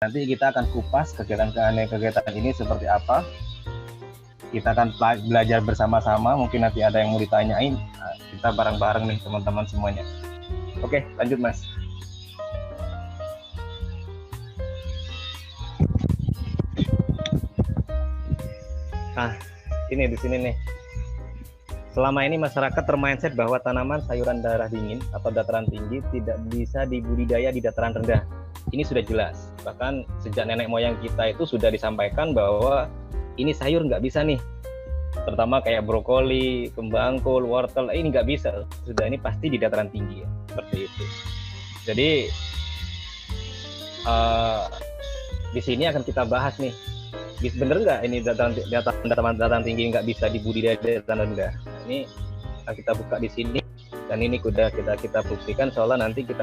Nanti kita akan kupas kegiatan ini seperti apa. Kita akan belajar bersama-sama. Mungkin nanti ada yang mau ditanyain. Kita bareng-bareng nih teman-teman semuanya. Oke, lanjut Mas. Nah, ini di sini nih. Selama ini masyarakat termindset bahwa tanaman sayuran daerah dingin atau dataran tinggi tidak bisa dibudidaya di dataran rendah. Ini sudah jelas. Bahkan sejak nenek moyang kita itu sudah disampaikan bahwa ini sayur nggak bisa nih. Terutama kayak brokoli, kembang kol, wortel, ini nggak bisa. Sudah ini pasti di dataran tinggi ya. Seperti itu. Jadi di sini akan kita bahas nih. Bener nggak ini dataran tinggi nggak bisa dibudidaya di dataran rendah? Ini kita buka di sini dan ini sudah kita buktikan seolah nanti kita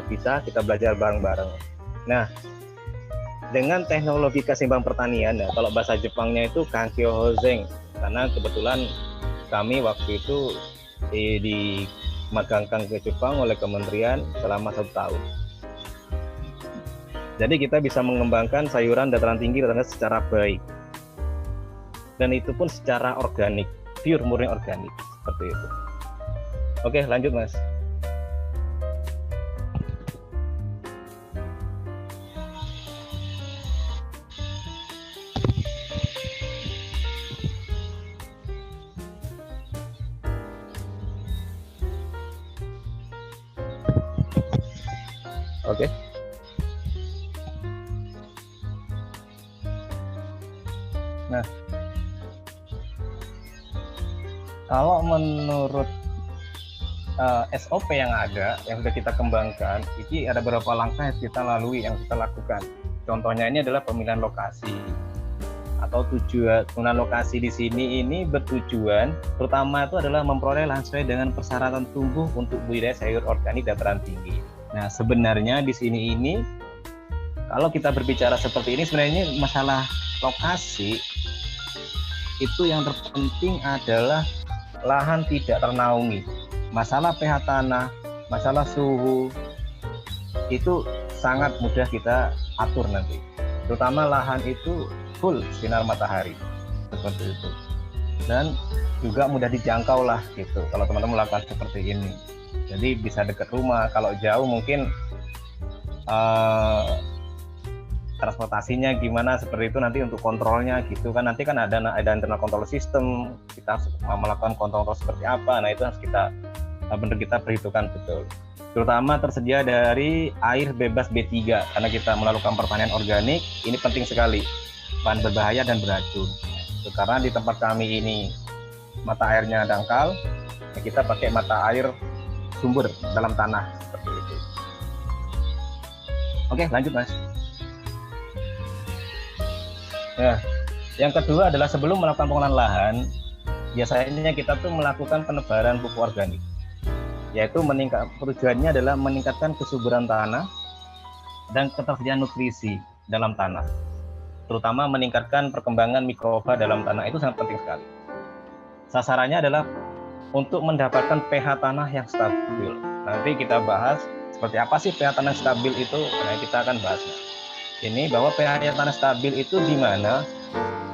belajar bareng-bareng. Nah, dengan teknologi kesimbang pertanian, ya, kalau bahasa Jepangnya itu Kankyo Hoseng, karena kebetulan kami waktu itu dimagangkan ke Jepang oleh kementerian selama 1 tahun. Jadi kita bisa mengembangkan sayuran dataran tinggi secara baik. Dan itu pun secara organik, pure murni organik, seperti itu. Oke, lanjut Mas. Oke. Nah, kalau menurut SOP yang ada, yang sudah kita kembangkan, ini ada beberapa langkah yang kita lalui, yang kita lakukan. Contohnya ini adalah pemilihan lokasi atau tujuan lokasi di sini ini bertujuan terutama itu adalah memperoleh lahan sesuai dengan persyaratan tumbuh untuk budidaya sayur organik dataran tinggi. Nah, sebenarnya di sini ini kalau kita berbicara seperti ini sebenarnya masalah lokasi itu yang terpenting adalah lahan tidak ternaungi. Masalah pH tanah, masalah suhu itu sangat mudah kita atur nanti. Terutama lahan itu full sinar matahari seperti itu. Dan juga mudah dijangkau lah gitu kalau teman-teman melakukan seperti ini. Jadi bisa dekat rumah. Kalau jauh mungkin transportasinya gimana seperti itu nanti untuk kontrolnya gitu kan, nanti kan ada internal control system, kita melakukan kontrol seperti apa. Nah, itu harus kita perhitungkan betul. Terutama tersedia dari air bebas B3 karena kita melakukan pertanian organik, ini penting sekali. Bahan berbahaya dan beracun. Karena di tempat kami ini mata airnya dangkal, kita pakai mata air sumber dalam tanah seperti itu. Oke, lanjut Mas. Nah, yang kedua adalah sebelum melakukan pengolahan lahan, biasanya kita tuh melakukan penebaran pupuk organik, yaitu tujuannya adalah meningkatkan kesuburan tanah dan ketersediaan nutrisi dalam tanah, terutama meningkatkan perkembangan mikroba dalam tanah. Itu sangat penting sekali. Sasarannya adalah untuk mendapatkan pH tanah yang stabil. Nanti kita bahas seperti apa sih pH tanah stabil itu. Nah, kita akan bahas ini bahwa pH tanah stabil itu di mana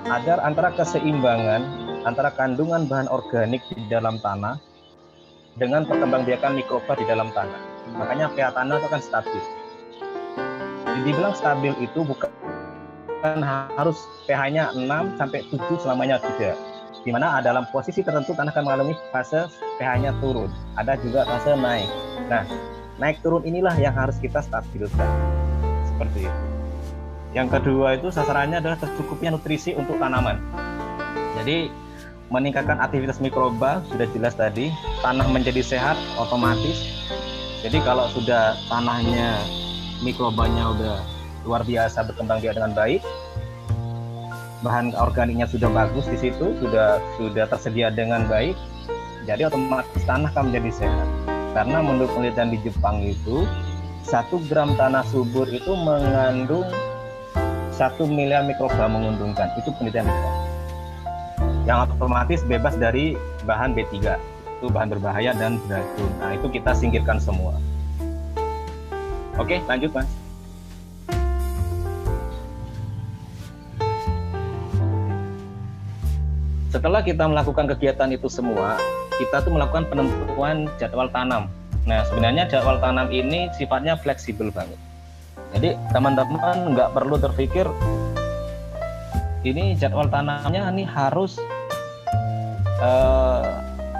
agar antara keseimbangan antara kandungan bahan organik di dalam tanah dengan perkembangbiakan mikroba di dalam tanah. Makanya pH tanah itu akan stabil. Dibilang stabil itu bukan harus pH-nya 6 sampai 7 selamanya, tidak. Di mana dalam posisi tertentu tanah akan mengalami fase pH-nya turun, ada juga fase naik. Nah, naik turun inilah yang harus kita stabilkan. Seperti itu. Yang kedua itu sasarannya adalah tercukupnya nutrisi untuk tanaman. Jadi meningkatkan aktivitas mikroba sudah jelas tadi, tanah menjadi sehat otomatis. Jadi kalau sudah tanahnya mikrobanya udah luar biasa berkembang biak dengan baik, bahan organiknya sudah bagus di situ, sudah tersedia dengan baik, jadi otomatis tanah akan menjadi sehat. Karena menurut penelitian di Jepang itu 1 gram tanah subur itu mengandung 1 miliar mikroba menguntungkan. Itu penelitian kita. Yang otomatis bebas dari bahan B3. Itu bahan berbahaya dan beracun. Nah, itu kita singkirkan semua. Oke, lanjut Mas. setelah kita melakukan kegiatan itu semua, kita tuh melakukan penentuan jadwal tanam. Nah, sebenarnya jadwal tanam ini sifatnya fleksibel banget. Jadi teman-teman nggak perlu terpikir ini jadwal tanamnya ini harus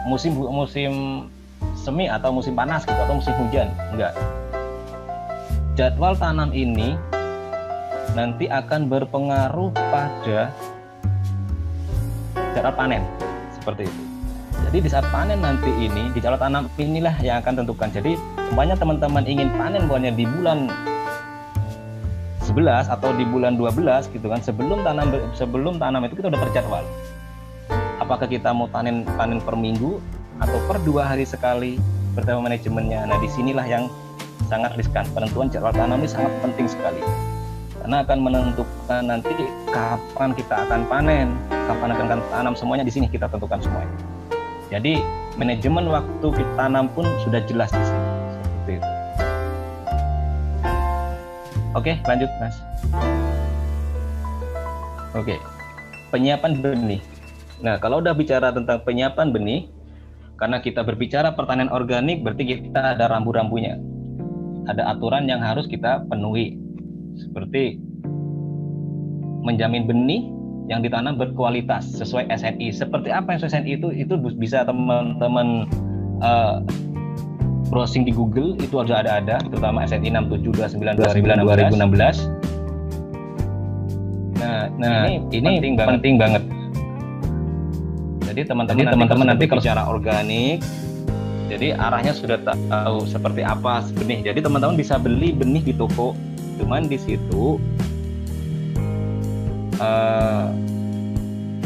musim semi atau musim panas gitu, atau musim hujan. Enggak. Jadwal tanam ini nanti akan berpengaruh pada jadwal panen, seperti itu. Jadi di saat panen nanti ini, di jadwal tanam inilah yang akan tentukan. Jadi umpamanya teman-teman ingin panen buahnya di bulan 11 atau di bulan 12 gitu kan, sebelum tanam itu kita udah terjadwal. Apakah kita mau panen per minggu atau per 2 hari sekali, bertemu manajemennya. Nah, disinilah yang sangat riskan. Penentuan jadwal tanam ini sangat penting sekali, karena akan menentukan nanti kapan kita akan panen, kapan akan tanam, semuanya di sini kita tentukan semuanya. Jadi manajemen waktu kita tanam pun sudah jelas di sini, seperti itu. Oke, lanjut Mas. Oke, penyiapan benih. Nah, kalau udah bicara tentang penyiapan benih, karena kita berbicara pertanian organik, berarti kita ada rambu-rambunya, ada aturan yang harus kita penuhi, seperti menjamin benih yang ditanam berkualitas sesuai SNI. Seperti apa yang sesuai SNI itu bisa teman-teman browsing di Google, itu harus ada, terutama SNI 6729/2016. Nah, ini penting banget. Jadi teman-teman nanti kalau secara organik, jadi arahnya sudah tahu seperti apa benih. Jadi teman-teman bisa beli benih di toko, cuman di situ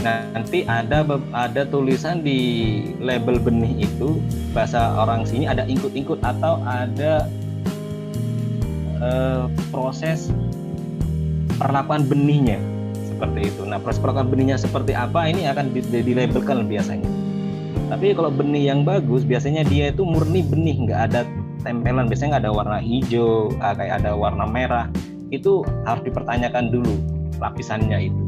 nanti ada tulisan di label benih itu, bahasa orang sini ada ingkut-ingkut atau ada proses perlakuan benihnya, seperti itu. Nah, proses perlakuan benihnya seperti apa ini akan dilabelkan biasanya. Tapi kalau benih yang bagus biasanya dia itu murni benih, nggak ada tempelan, biasanya nggak ada warna hijau, kayak ada warna merah. Itu harus dipertanyakan dulu lapisannya itu.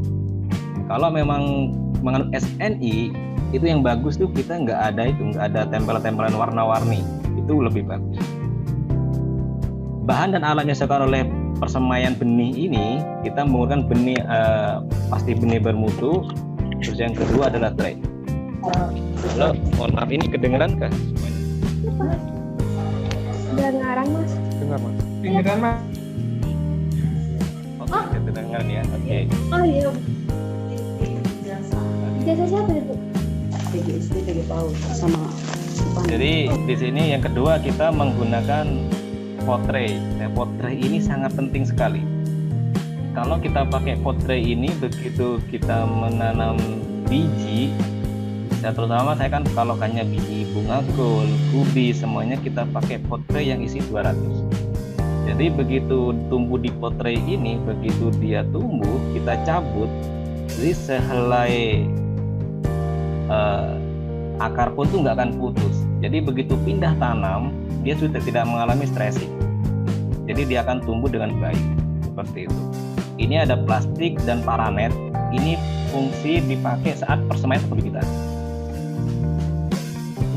Kalau memang menganut SNI itu yang bagus tuh kita nggak ada tempelan-tempelan warna-warni, itu lebih bagus. Bahan dan alatnya sekarang oleh persemaian benih ini, kita menggunakan benih pasti benih bermutu. Terus yang kedua adalah tray. Halo, mohon maaf, ini kedengeran kah? Kedengaran Mas. Dengar Mas. Kedengaran Mas. Oke, kedengeran ya. Oke. Oh iya. Jasa siapa itu? PGSD, PGPAUD sama. Jadi di sini yang kedua kita menggunakan pot tray. Nah, pot tray ini sangat penting sekali. Kalau kita pakai pot tray ini, begitu kita menanam biji, terutama saya kan kalau hanya biji bunga kol, kubis, semuanya kita pakai pot tray yang isi 200. Jadi begitu tumbuh di pot tray ini, begitu dia tumbuh, kita cabut, jadi sehelai akar pun tuh nggak akan putus. Jadi begitu pindah tanam, dia sudah tidak mengalami stressing. Jadi dia akan tumbuh dengan baik, seperti itu. Ini ada plastik dan paranet. Ini fungsi dipakai saat persemaian perbibitan.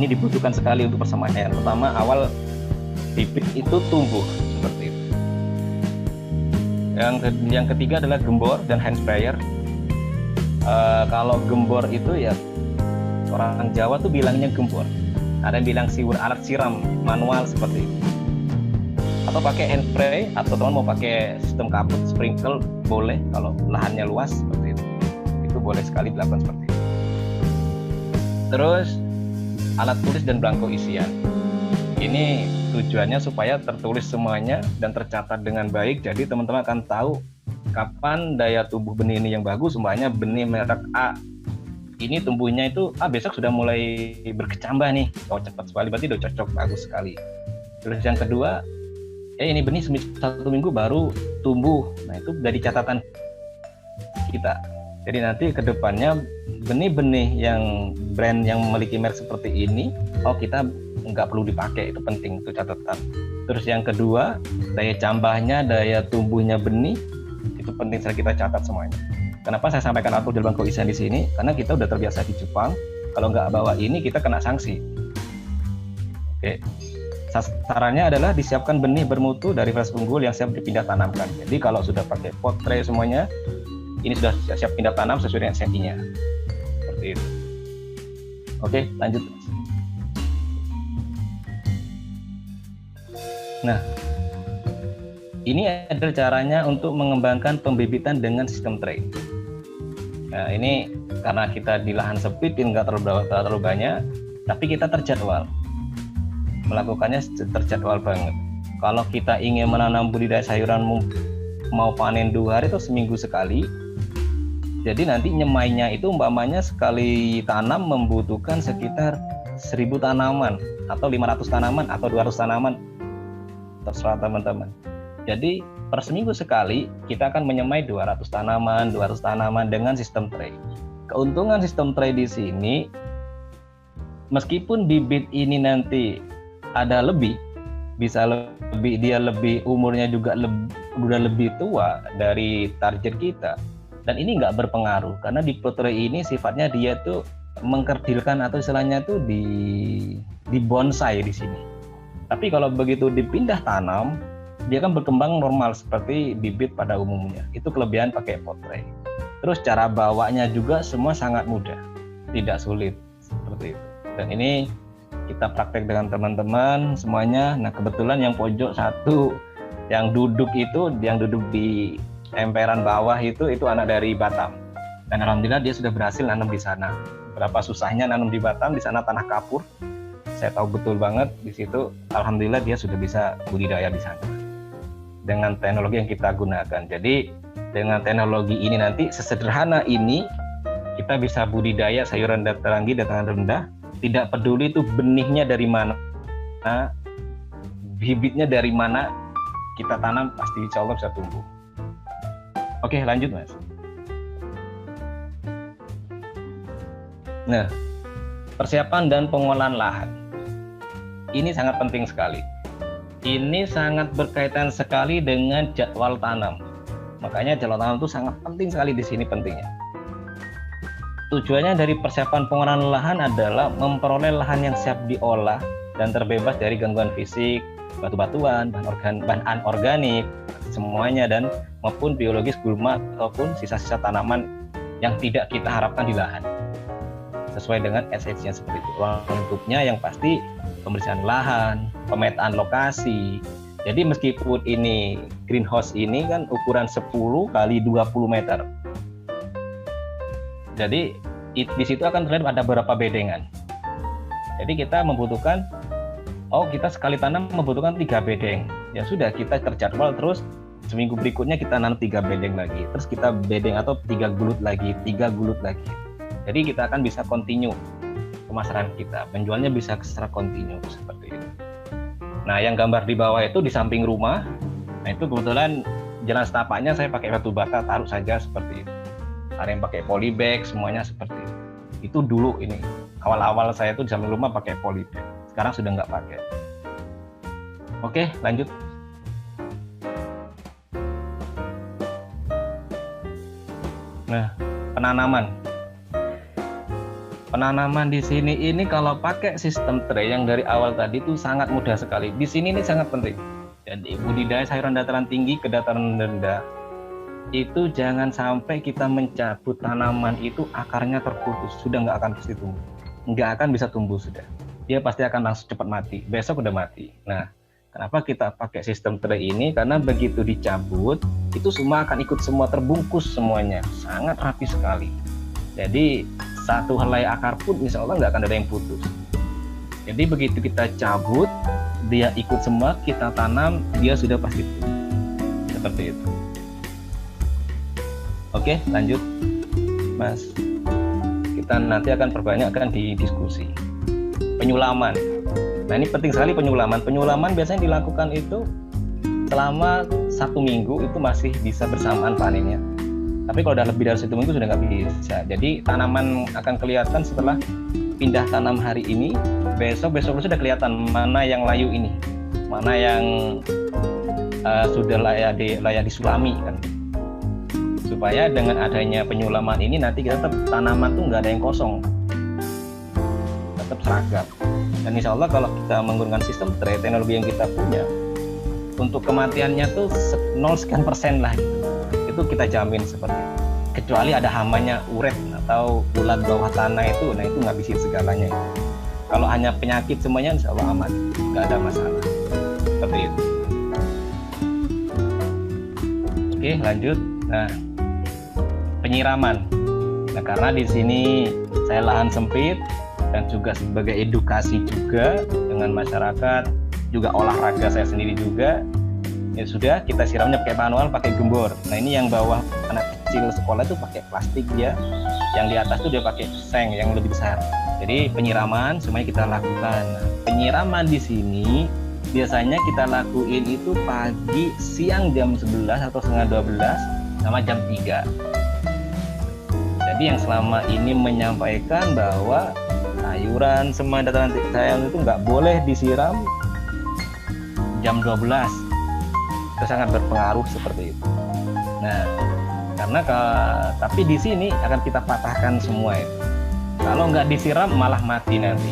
Ini dibutuhkan sekali untuk persemaian. Pertama, awal bibit itu tumbuh, seperti itu. Yang ketiga adalah gembor dan hand sprayer. Kalau gembor itu ya orang Jawa tuh bilangnya gembor. Ada yang bilang alat siram manual seperti itu. Atau pakai hand spray, atau teman mau pakai sistem kaput sprinkle boleh kalau lahannya luas, seperti itu. Itu boleh sekali dilakukan seperti itu. Terus alat tulis dan belangko isian. Ini tujuannya supaya tertulis semuanya dan tercatat dengan baik. Jadi teman-teman akan tahu kapan daya tumbuh benih ini yang bagus. Umpamanya benih merek A ini tumbuhnya itu besok sudah mulai berkecambah nih, cepat sekali, berarti udah cocok, bagus sekali. Terus yang kedua, ini benih 1 minggu baru tumbuh. Nah, itu dari catatan kita. Jadi nanti ke depannya benih-benih yang brand yang memiliki merek seperti ini, kita nggak perlu dipakai, itu penting, itu catatan. Terus yang kedua, daya cambahnya, daya tumbuhnya benih, itu penting sekali kita catat semuanya. Kenapa saya sampaikan Atul Jalban Koisen di sini? Karena kita udah terbiasa di Jepang. Kalau nggak bawa ini kita kena sanksi. Oke. Sasarannya adalah disiapkan benih bermutu dari varietas unggul yang siap dipindah tanamkan. Jadi kalau sudah pakai pot tray semuanya, ini sudah siap pindah tanam sesuai dengan SNI-nya. Seperti itu. Oke, lanjut. Nah, ini adalah caranya untuk mengembangkan pembibitan dengan sistem tray. Nah, ini karena kita di lahan sempit, nggak terlalu banyak, tapi kita terjadwal. Melakukannya terjadwal banget. Kalau kita ingin menanam budidaya sayuran mau panen 2 hari atau seminggu sekali, jadi nanti nyemainya itu umpamanya sekali tanam membutuhkan sekitar 1000 tanaman atau 500 tanaman atau 200 tanaman, terserah teman-teman. Jadi per seminggu sekali kita akan menyemai 200 tanaman dengan sistem tray. Keuntungan sistem tray di sini, meskipun bibit ini nanti ada lebih, bisa lebih, dia lebih umurnya juga udah lebih tua dari target kita, dan ini nggak berpengaruh karena di pot tray ini sifatnya dia tuh mengkerdilkan atau istilahnya tuh di bonsai di sini. Tapi kalau begitu dipindah tanam, dia kan berkembang normal seperti bibit pada umumnya. Itu kelebihan pakai pot tray. Terus cara bawanya juga semua sangat mudah, tidak sulit seperti itu. Dan ini kita praktek dengan teman-teman semuanya. Nah, kebetulan yang pojok satu yang duduk di emperan bawah itu anak dari Batam. Dan alhamdulillah dia sudah berhasil nanam di sana. Berapa susahnya nanam di Batam, di sana tanah kapur. Saya tahu betul banget di situ. Alhamdulillah dia sudah bisa budidaya di sana dengan teknologi yang kita gunakan. Jadi dengan teknologi ini nanti sesederhana ini kita bisa budidaya sayuran dataran tinggi, dataran rendah, tidak peduli itu benihnya dari mana, bibitnya dari mana, kita tanam pasti insya Allah bisa tumbuh. Oke, lanjut Mas. Nah, persiapan dan pengolahan lahan ini sangat penting sekali. Ini sangat berkaitan sekali dengan jadwal tanam. Makanya jadwal tanam itu sangat penting sekali di sini pentingnya. Tujuannya dari persiapan pengolahan lahan adalah memperoleh lahan yang siap diolah dan terbebas dari gangguan fisik, batu-batuan, bahan anorganik, semuanya, dan maupun biologis gulma ataupun sisa-sisa tanaman yang tidak kita harapkan di lahan. Sesuai dengan esensinya seperti itu. Ruang lingkupnya yang pasti pembersihan lahan, pemetaan lokasi. Jadi meskipun ini greenhouse ini kan ukuran 10 kali 20 meter. Jadi di situ akan terlihat ada beberapa bedengan. Jadi kita membutuhkan, kita sekali tanam membutuhkan 3 bedeng. Ya sudah, kita terjadwal terus seminggu berikutnya kita nanam 3 bedeng lagi. Terus kita bedeng atau 3 gulut lagi. Jadi kita akan bisa continue pemasaran kita, penjualnya bisa secara kontinu seperti itu. Nah, yang gambar di bawah itu di samping rumah. Nah, itu kebetulan jalan setapaknya saya pakai batu bata, taruh saja seperti itu. Ada yang pakai polybag, semuanya seperti itu. Itu dulu ini awal-awal saya itu di samping rumah pakai polybag. Sekarang sudah nggak pakai. Oke, lanjut. Nah, penanaman di sini ini kalau pakai sistem tray yang dari awal tadi itu sangat mudah sekali. Di sini ini sangat penting. Jadi budidaya sayuran dataran tinggi ke dataran rendah itu jangan sampai kita mencabut tanaman itu akarnya terputus, sudah nggak akan pasti tumbuh, nggak akan bisa tumbuh sudah. Dia pasti akan langsung cepat mati. Besok udah mati. Nah, kenapa kita pakai sistem tray ini? Karena begitu dicabut itu semua akan ikut semua terbungkus semuanya, sangat rapi sekali. Jadi satu helai akar pun insya Allah nggak akan ada yang putus. Jadi begitu kita cabut, dia ikut semua, kita tanam, dia sudah pasti tumbuh. Seperti itu. Oke, lanjut Mas. Kita nanti akan perbanyakkan di diskusi. Penyulaman. Nah, ini penting sekali penyulaman. Penyulaman biasanya dilakukan itu selama 1 minggu itu masih bisa bersamaan panennya. Tapi kalau udah lebih dari 1 minggu sudah nggak bisa. Jadi tanaman akan kelihatan setelah pindah tanam hari ini, besok sudah kelihatan mana yang layu ini, mana yang sudah layak disulami kan. supaya dengan adanya penyulaman ini nanti kita tetap tanaman tuh nggak ada yang kosong, tetap seragam. Dan insya Allah kalau kita menggunakan sistem tray, teknologi yang kita punya, untuk kematiannya tuh 0% lah gitu. Itu kita jamin seperti itu. Kecuali ada hamanya uret atau ulat bawah tanah itu, nah itu ngabisin segalanya. Kalau hanya penyakit semuanya insya Allah aman, nggak ada masalah. Seperti itu. Oke, lanjut. Nah, penyiraman. Nah, karena di sini saya lahan sempit dan juga sebagai edukasi juga dengan masyarakat, juga olahraga saya sendiri juga, ya sudah kita siramnya pakai manual, pakai gembor. Nah ini yang bawah anak kecil sekolah itu pakai plastik dia, yang di atas tuh dia pakai seng yang lebih besar. Jadi penyiraman semuanya kita lakukan. Nah, penyiraman di sini biasanya kita lakuin itu pagi, siang jam 11 atau setengah 12 sama jam 3. Jadi yang selama ini menyampaikan bahwa sayuran, semua dataran sayuran itu nggak boleh disiram jam 12, itu sangat berpengaruh seperti itu. Nah, karena tapi di sini akan kita patahkan semua itu. Kalau nggak disiram malah mati nanti.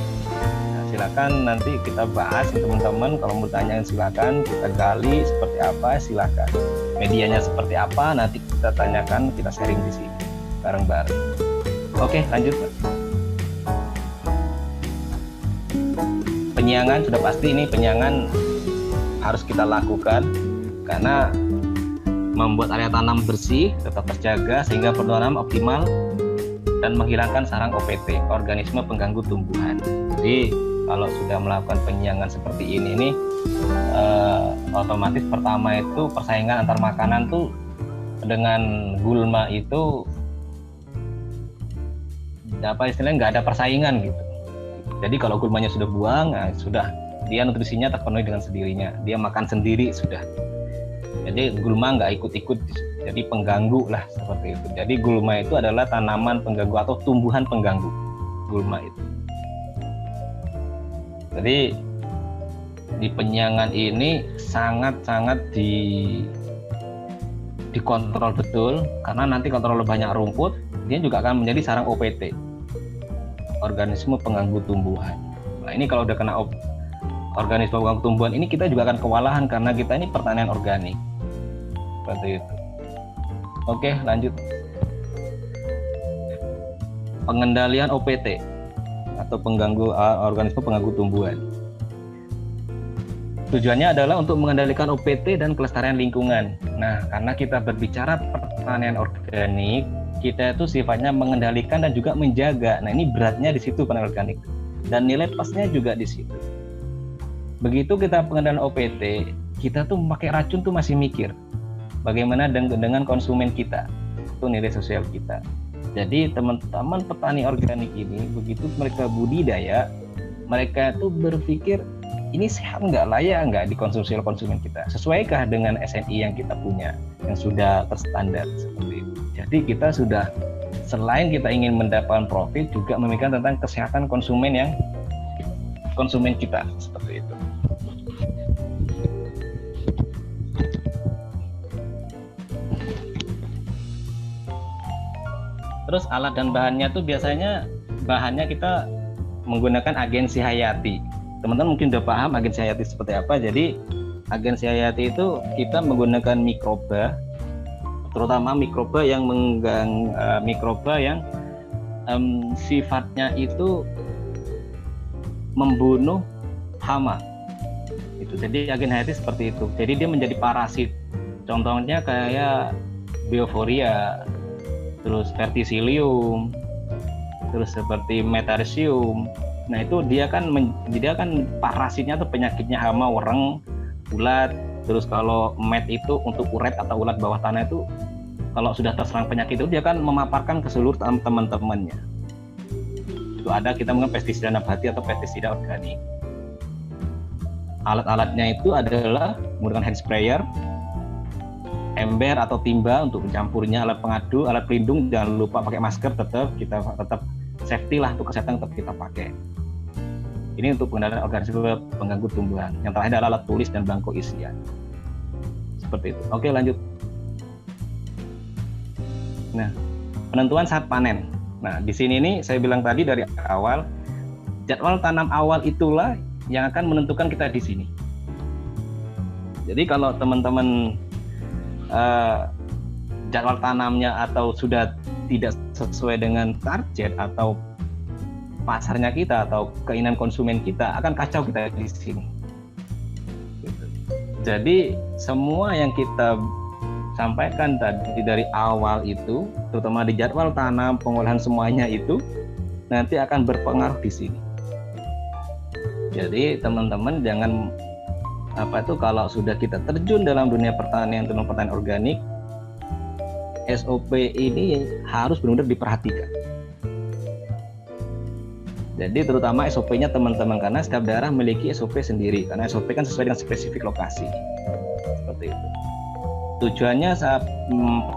Nah, silakan nanti kita bahas teman-teman. Kalau mau tanya silakan, kita gali seperti apa, silakan. Medianya seperti apa nanti kita tanyakan, kita sharing di sini bareng-bareng. Oke, lanjut. Penyiangan sudah pasti, ini penyiangan harus kita lakukan karena membuat area tanam bersih, tetap terjaga sehingga penanaman optimal dan menghilangkan sarang OPT, organisme pengganggu tumbuhan. Jadi kalau sudah melakukan penyiangan seperti ini otomatis pertama itu persaingan antar makanan tuh dengan gulma itu apa istilahnya nggak ada persaingan gitu. Jadi kalau gulmanya sudah buang, nah sudah dia nutrisinya terpenuhi dengan sendirinya, dia makan sendiri sudah. Jadi gulma nggak ikut-ikut, jadi pengganggu lah seperti itu. Jadi gulma itu adalah tanaman pengganggu atau tumbuhan pengganggu, gulma itu. Jadi di penyiangan ini sangat-sangat dikontrol betul, karena nanti kalau terlalu banyak rumput, dia juga akan menjadi sarang OPT, organisme pengganggu tumbuhan. Nah ini kalau udah kena organisme pengganggu tumbuhan ini kita juga akan kewalahan karena kita ini pertanian organik. Seperti itu. Oke, lanjut. Pengendalian OPT atau pengganggu organisme pengganggu tumbuhan. Tujuannya adalah untuk mengendalikan OPT dan kelestarian lingkungan. Nah, karena kita berbicara pertanian organik, kita itu sifatnya mengendalikan dan juga menjaga. Nah, ini beratnya di situ pertanian organik. Dan nilai plusnya juga di situ. Begitu kita pengendalian OPT, kita tuh pakai racun tuh masih mikir bagaimana dengan konsumen kita, itu nilai sosial kita. Jadi teman-teman petani organik ini begitu mereka budidaya, mereka tuh berpikir ini sehat nggak, layak nggak dikonsumsi oleh konsumen kita, sesuaikah dengan SNI yang kita punya yang sudah terstandar seperti itu. Jadi kita sudah, selain kita ingin mendapatkan profit, juga memikirkan tentang kesehatan konsumen kita seperti itu. Terus alat dan bahannya tuh biasanya bahannya kita menggunakan agensi hayati. Teman-teman mungkin udah paham agensi hayati seperti apa. Jadi agensi hayati itu kita menggunakan mikroba, terutama mikroba yang sifatnya itu membunuh hama. Itu. Jadi agen hayati seperti itu. Jadi dia menjadi parasit. Contohnya kayak Bioforia, terus verticillium, terus seperti metarsium. Nah itu dia kan parasitnya tuh penyakitnya hama, wereng, ulat. Terus kalau met itu untuk uret atau ulat bawah tanah itu kalau sudah terserang penyakit itu dia kan memaparkan ke seluruh teman-temannya. Itu ada kita menggunakan pestisida nabati atau pestisida organik. Alat-alatnya itu adalah menggunakan hand sprayer, ember atau timba untuk mencampurnya, alat pengadu, alat pelindung, jangan lupa pakai masker, tetap safety lah, untuk kesehatan tetap kita pakai. Ini untuk pengendalian organisme pengganggu tumbuhan. Yang terakhir adalah alat tulis dan belangko isian. Seperti itu. Oke, lanjut. Nah, penentuan saat panen. Nah, di sini nih saya bilang tadi dari awal, jadwal tanam awal itulah yang akan menentukan kita di sini. Jadi kalau teman-teman jadwal tanamnya atau sudah tidak sesuai dengan target atau pasarnya kita atau keinginan konsumen kita, akan kacau kita di sini. Jadi semua yang kita sampaikan tadi dari awal itu, terutama di jadwal tanam, pengolahan semuanya itu nanti akan berpengaruh di sini. Jadi teman-teman jangan kalau sudah kita terjun dalam dunia pertanian, dalam pertanian organik, SOP ini harus benar-benar diperhatikan. Jadi terutama SOP-nya teman-teman, karena setiap daerah memiliki SOP sendiri, karena SOP kan sesuai dengan spesifik lokasi. Seperti itu. Tujuannya saat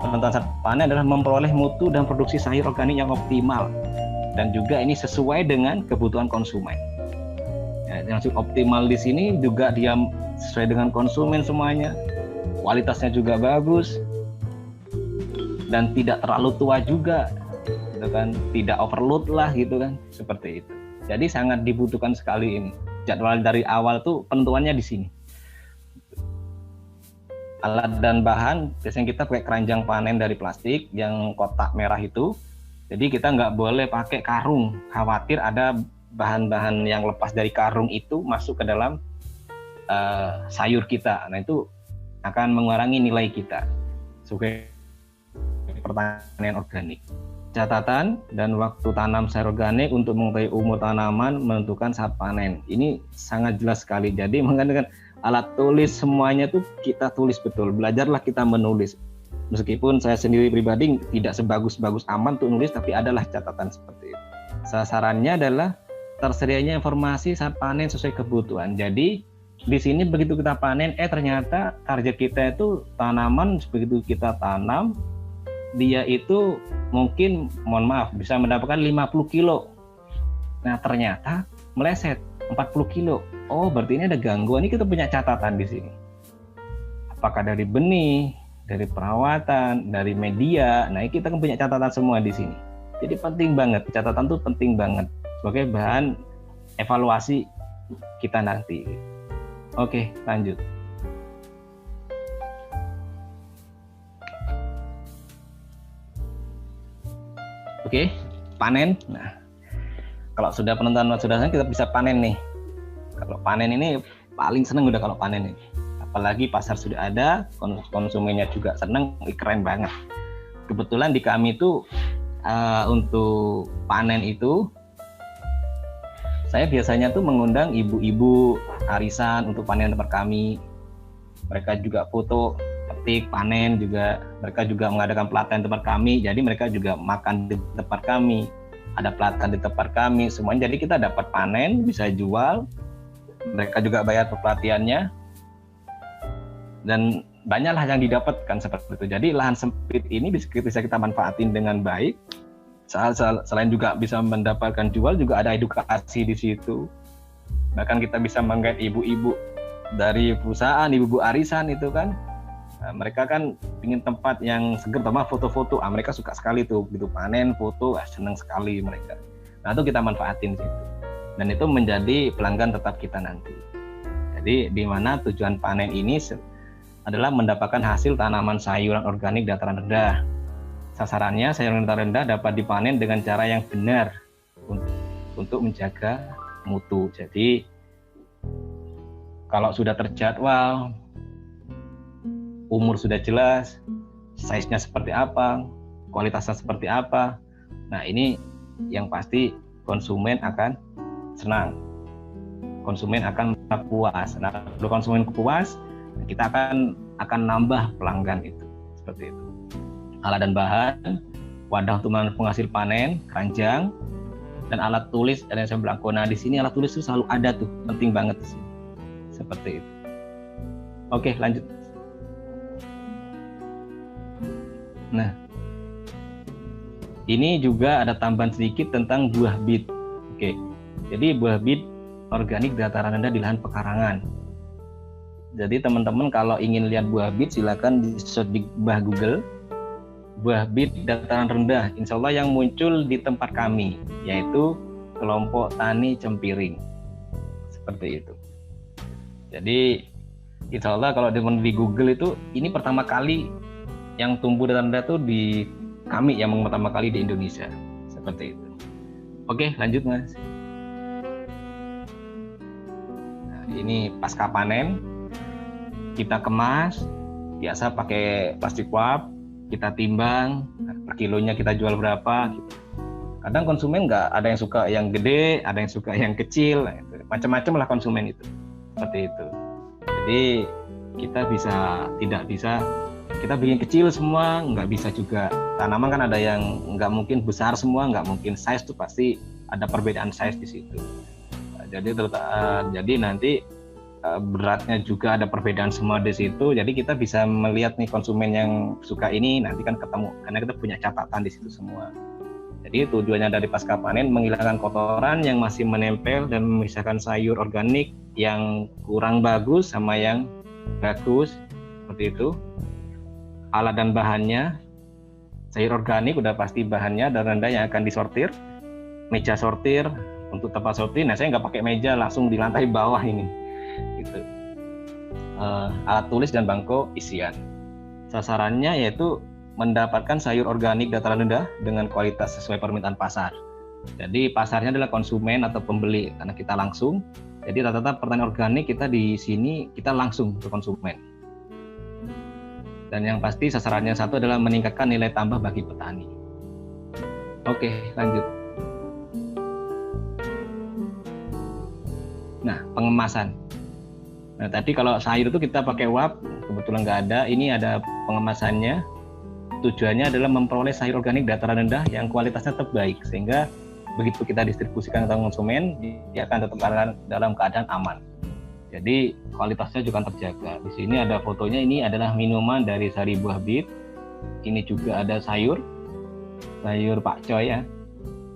penentuan saat panen adalah memperoleh mutu dan produksi sayur organik yang optimal, dan juga ini sesuai dengan kebutuhan konsumen. Ya, yang optimal di sini juga dia sesuai dengan konsumen semuanya, kualitasnya juga bagus, dan tidak terlalu tua juga. Gitu kan, tidak overload lah gitu kan, seperti itu. Jadi sangat dibutuhkan sekali ini jadwal dari awal tuh penentuannya di sini. Alat dan bahan biasanya kita pakai keranjang panen dari plastik yang kotak merah itu. Jadi kita nggak boleh pakai karung, khawatir ada bahan-bahan yang lepas dari karung itu masuk ke dalam sayur kita. Nah itu akan mengurangi nilai kita sebagai pertanian organik. Catatan dan waktu tanam sayur organik untuk mengetahui umur tanaman menentukan saat panen. Ini sangat jelas sekali. Jadi menggunakan alat tulis semuanya tuh kita tulis betul. Belajarlah kita menulis. Meskipun saya sendiri pribadi tidak sebagus-bagus aman untuk nulis, tapi adalah catatan seperti itu. Sasarannya adalah tersedianya informasi saat panen sesuai kebutuhan. Jadi di sini begitu kita panen, ternyata target kita itu tanaman begitu kita tanam dia itu mungkin, mohon maaf, bisa mendapatkan 50 kilo. Nah ternyata meleset 40 kilo. Oh berarti ini ada gangguan. Ini kita punya catatan di sini. Apakah dari benih, dari perawatan, dari media. Nah kita kan punya catatan semua di sini. Jadi penting banget, catatan itu penting banget sebagai bahan evaluasi kita nanti. Oke, lanjut. Oke, panen. Nah, kalau sudah penentuan sudah kita bisa panen nih. Kalau panen ini paling seneng udah kalau panen ini. Apalagi pasar sudah ada, konsumennya juga seneng, keren banget. Kebetulan di kami itu untuk panen itu saya biasanya tuh mengundang ibu-ibu arisan untuk panen tempat kami. Mereka juga foto, petik, panen juga. Mereka juga mengadakan pelatihan tempat kami. Jadi mereka juga makan di tempat kami. Ada pelatihan di tempat kami. Semuanya jadi kita dapat panen, bisa jual. Mereka juga bayar pelatihannya. Dan banyaklah yang didapatkan seperti itu. Jadi lahan sempit ini bisa kita manfaatin dengan baik. Selain juga bisa mendapatkan jual, juga ada edukasi di situ. Bahkan kita bisa menggait ibu-ibu dari perusahaan, ibu-ibu arisan itu kan. Nah, mereka kan ingin tempat yang seger, sama foto-foto. Mereka suka sekali tuh, gitu panen, foto, senang sekali mereka. Nah itu kita manfaatin situ. Dan itu menjadi pelanggan tetap kita nanti. Jadi di mana tujuan panen ini adalah mendapatkan hasil tanaman sayuran organik dataran rendah. Sasarannya sayuran dataran rendah dapat dipanen dengan cara yang benar untuk menjaga mutu. Jadi kalau sudah terjadwal, umur sudah jelas, size-nya seperti apa, kualitasnya seperti apa. Nah, ini yang pasti konsumen akan senang. Konsumen akan puas. Nah, kalau konsumen puas, kita akan nambah pelanggan itu. Seperti itu. Alat dan bahan, wadah untuk penghasil panen, keranjang, dan alat tulis dan yang belangko. Nah, di sini alat tulis itu selalu ada tuh, penting banget di sini. Seperti itu. Oke, lanjut. Nah, ini juga ada tambahan sedikit tentang buah bit. Oke, jadi buah bit organik dataran rendah di lahan pekarangan. Jadi teman-teman kalau ingin lihat buah bit silakan di search di Google. buah bit dataran rendah, insya Allah yang muncul di tempat kami, yaitu kelompok tani Cempiring. Seperti itu. Jadi insya Allah kalau di Google itu, ini pertama kali yang tumbuh dataran rendah itu di kami, yang pertama kali di Indonesia. Seperti itu. Oke, lanjut Mas. Nah, ini pasca panen, kita kemas, biasa pakai plastik wrap, kita timbang, per kilonya kita jual berapa. Gitu. Kadang konsumen nggak, ada yang suka yang gede, ada yang suka yang kecil, macam-macam lah konsumen itu. Seperti itu. Jadi kita tidak bisa kita bikin kecil semua, nggak bisa juga. Tanaman kan ada yang nggak mungkin besar semua, nggak mungkin size tuh, pasti ada perbedaan size di situ. Jadi nanti beratnya juga ada perbedaan semua di situ. Jadi kita bisa melihat nih konsumen yang suka ini nanti kan ketemu, karena kita punya catatan di situ semua. Jadi tujuannya dari pasca panen menghilangkan kotoran yang masih menempel dan memisahkan sayur organik yang kurang bagus sama yang bagus, seperti itu. Alat dan bahannya, sayur organik udah pasti bahannya dan rendah yang akan disortir, meja sortir untuk tempat sortir. Nah saya nggak pakai meja, langsung di lantai bawah ini, gitu. Alat tulis dan bangko isian. Sasarannya yaitu mendapatkan sayur organik dataran rendah dengan kualitas sesuai permintaan pasar. Jadi pasarnya adalah konsumen atau pembeli, karena kita langsung. Jadi rata-rata pertanian organik kita di sini kita langsung ke konsumen. Dan yang pasti sasarannya satu adalah meningkatkan nilai tambah bagi petani. Oke, lanjut. Nah, pengemasan. Nah, tadi kalau sayur itu kita pakai wrap, kebetulan nggak ada. Ini ada pengemasannya. Tujuannya adalah memperoleh sayur organik dataran rendah yang kualitasnya tetap baik, sehingga begitu kita distribusikan ke konsumen, dia akan tetap dalam keadaan aman. Jadi kualitasnya juga terjaga. Di sini ada fotonya, ini adalah minuman dari sari buah bit. Ini juga ada sayur pakcoy ya.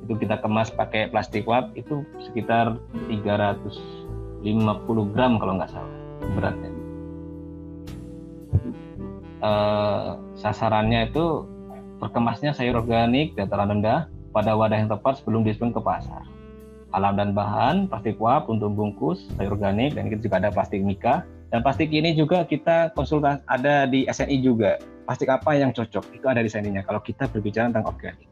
Itu kita kemas pakai plastik wrap, itu sekitar 350 gram kalau nggak salah beratnya. Sasarannya itu perkemasnya sayur organik dataran rendah pada wadah yang tepat sebelum dikirim ke pasar. Alat dan bahan, plastik wrap untuk bungkus sayur organik, dan kita juga ada plastik mika. Dan plastik ini juga kita konsultasi, ada di SNI juga. Plastik apa yang cocok, itu ada di SNI-nya kalau kita berbicara tentang organik.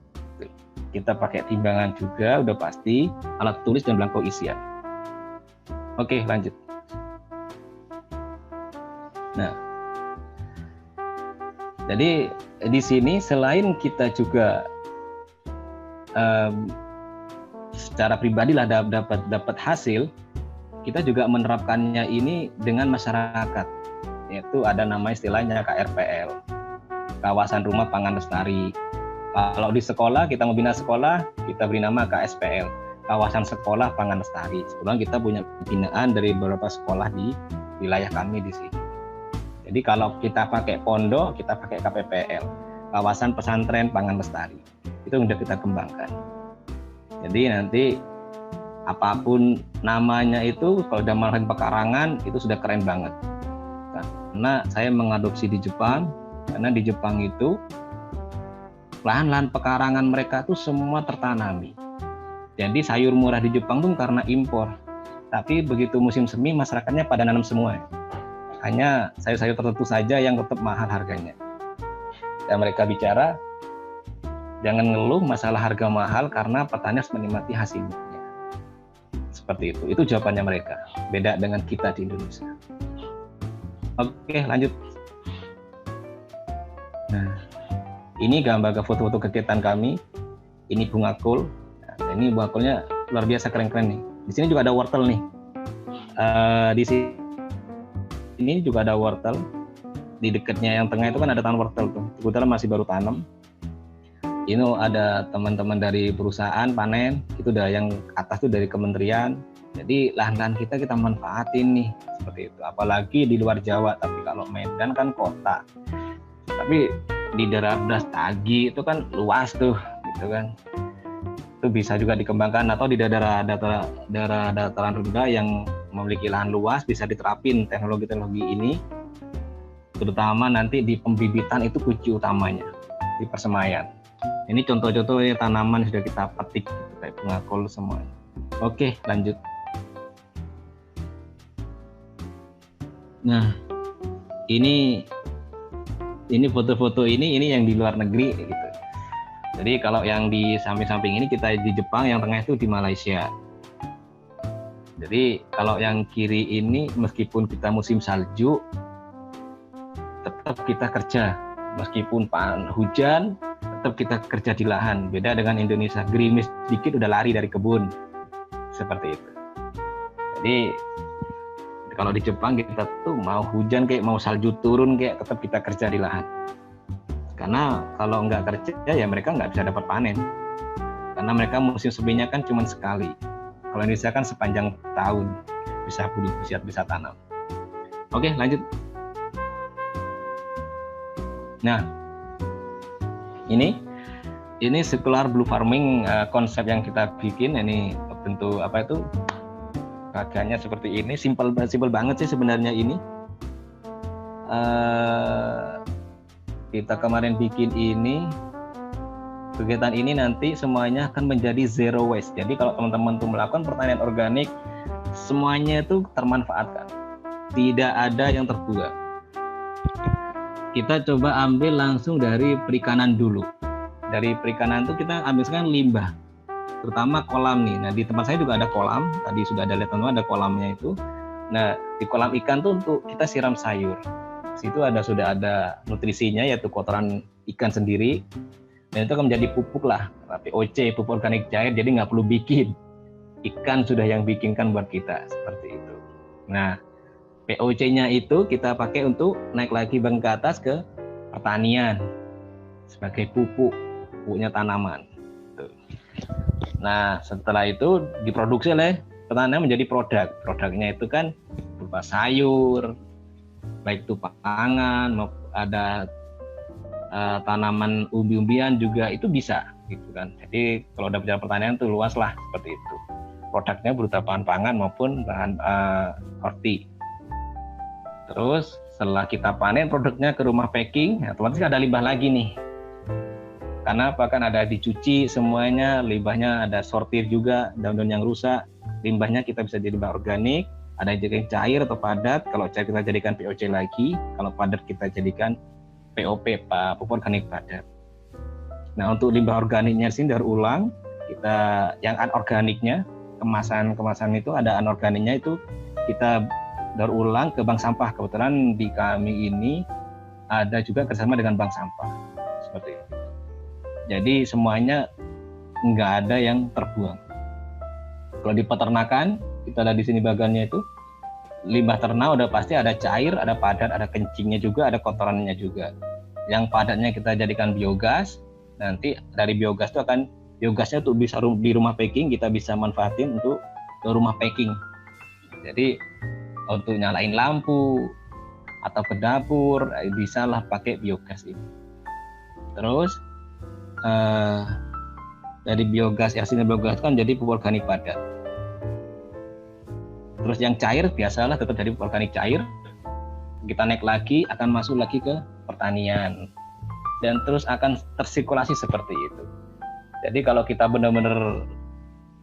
Kita pakai timbangan juga, udah pasti, alat tulis dan belangko isian. Oke, lanjut. Nah, jadi di sini selain kita juga secara pribadi lah dapat hasil, kita juga menerapkannya ini dengan masyarakat, yaitu ada nama istilahnya KRPL, Kawasan Rumah Pangan Lestari. Kalau di sekolah kita membina sekolah, kita beri nama KSPL, Kawasan Sekolah Pangan Lestari. Sebelum kita punya binaan dari beberapa sekolah di wilayah kami di sini. Jadi kalau kita pakai pondok, kita pakai KPPL, Kawasan Pesantren Pangan Lestari. Itu sudah kita kembangkan. Jadi nanti apapun namanya itu, kalau udah malahan pekarangan itu sudah keren banget. Karena saya mengadopsi di Jepang, karena di Jepang itu lahan-lahan pekarangan mereka itu semua tertanami. Jadi sayur murah di Jepang tuh karena impor. Tapi begitu musim semi masyarakatnya pada nanam semua. Hanya sayur-sayur tertentu saja yang tetap mahal harganya. Dan mereka bicara, jangan ngeluh masalah harga mahal karena petani harus menikmati hasilnya. Seperti itu. Itu jawabannya mereka. Beda dengan kita di Indonesia. Oke, lanjut. Nah, ini gambar foto-foto kegiatan kami. Ini bunga kol. Nah, ini bunga kolnya luar biasa keren-keren nih. Di sini juga ada wortel nih. Di sini juga ada wortel. Di dekatnya yang tengah itu kan ada tanam wortel tuh. Kebetulan masih baru tanam. Ini ada teman-teman dari perusahaan panen, itu udah yang atas tuh dari kementerian. Jadi lahan-lahan kita manfaatin nih, seperti itu. Apalagi di luar Jawa, tapi kalau Medan kan kota. Tapi di daerah Brastagi itu kan luas tuh, gitu kan. Itu bisa juga dikembangkan, atau di daerah dataran rendah yang memiliki lahan luas bisa diterapin teknologi-teknologi ini. Terutama nanti di pembibitan itu kunci utamanya. di persemaian. Ini contoh-contohnya tanaman sudah kita petik gitu, kayak bunga kol semuanya. Oke, lanjut. Nah, ini foto-foto ini yang di luar negeri gitu. Jadi kalau yang di samping-samping ini kita di Jepang, yang tengah itu di Malaysia. Jadi kalau yang kiri ini meskipun kita musim salju, tetap kita kerja. Meskipun hujan, tetap kita kerja di lahan. Beda dengan Indonesia, gerimis dikit udah lari dari kebun. Seperti itu. Jadi kalau di Jepang kita tuh mau hujan kayak mau salju turun kayak tetap kita kerja di lahan. Karena kalau nggak kerja ya mereka nggak bisa dapat panen. Karena mereka musim seminya kan cuma sekali. Kalau Indonesia kan sepanjang tahun bisa bisa tanam. Oke, lanjut. Nah, ini circular blue farming, konsep yang kita bikin. Ini bentuk apa itu? Gagahnya seperti ini, simpel banget sih sebenarnya ini. Kita kemarin bikin ini, kegiatan ini nanti semuanya akan menjadi zero waste. Jadi kalau teman-teman tuh melakukan pertanian organik, semuanya itu termanfaatkan. Tidak ada yang terbuang. Kita coba ambil langsung dari perikanan dulu. Dari perikanan itu kita ambil sekarang limbah, terutama kolam nih. Nah di tempat saya juga ada kolam. Tadi sudah ada lihat teman-teman ada kolamnya itu. Nah di kolam ikan tuh untuk kita siram sayur. Situ sudah ada nutrisinya yaitu kotoran ikan sendiri. Dan itu akan menjadi pupuk lah, POC, pupuk organik cair. Jadi nggak perlu bikin. Ikan sudah yang bikinkan buat kita seperti itu. Nah POC-nya itu kita pakai untuk naik lagi ke atas ke pertanian sebagai pupuknya tanaman. Nah setelah itu diproduksi oleh pertanian menjadi produk. Produknya itu kan berupa sayur, baik itu pangan, ada tanaman umbi-umbian juga itu bisa gitu kan. Jadi kalau udah bicara pertanian itu luas lah seperti itu. Produknya berupa bahan pangan maupun bahan horti. Terus setelah kita panen produknya ke rumah packing, ya, otomatis ada limbah lagi nih. Karena apa kan ada dicuci semuanya, limbahnya ada sortir juga, daun-daun yang rusak, limbahnya kita bisa jadi limbah organik, ada yang cair atau padat. Kalau cair kita jadikan POC lagi, kalau padat kita jadikan POP, pupuk organik padat. Nah untuk limbah organiknya sini daur ulang, kita yang anorganiknya, kemasan itu ada anorganiknya itu kita daur ulang ke bank sampah. Kebetulan di kami ini ada juga kerjasama dengan bank sampah seperti itu. Jadi semuanya nggak ada yang terbuang. Kalau di peternakan kita ada di sini bagannya itu limbah ternak udah pasti ada cair, ada padat, ada kencingnya juga, ada kotorannya juga. Yang padatnya kita jadikan biogas. Nanti dari biogas itu biogasnya untuk bisa di rumah packing kita bisa manfaatin untuk ke rumah packing. Jadi untuk nyalain lampu atau ke dapur bisa lah pakai biogas ini. Terus dari biogas, hasilnya biogas kan jadi pupuk organik padat. Terus yang cair biasalah tetap jadi pupuk organik cair. Kita naik lagi akan masuk lagi ke pertanian dan terus akan tersirkulasi seperti itu. Jadi kalau kita benar-benar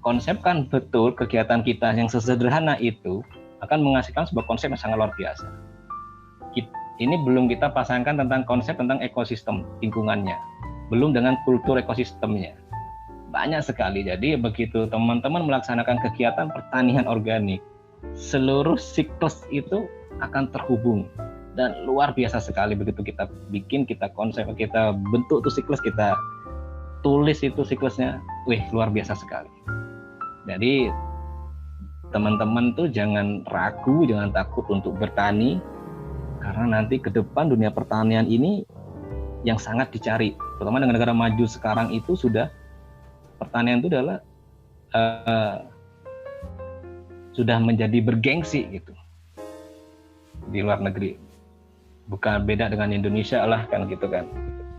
konsepkan betul kegiatan kita yang sesederhana itu akan menghasilkan sebuah konsep yang sangat luar biasa. Ini belum kita pasangkan tentang konsep tentang ekosistem lingkungannya, belum dengan kultur ekosistemnya. Banyak sekali. Jadi begitu teman-teman melaksanakan kegiatan pertanian organik, seluruh siklus itu akan terhubung dan luar biasa sekali. Begitu kita bikin, kita konsep, kita bentuk tuh siklus, kita tulis itu siklusnya, luar biasa sekali. Jadi teman-teman tuh jangan ragu, jangan takut untuk bertani, karena nanti ke depan dunia pertanian ini yang sangat dicari, terutama dengan negara maju sekarang itu sudah pertanian itu adalah sudah menjadi bergengsi gitu di luar negeri. Bukan beda dengan Indonesia lah kan gitu kan.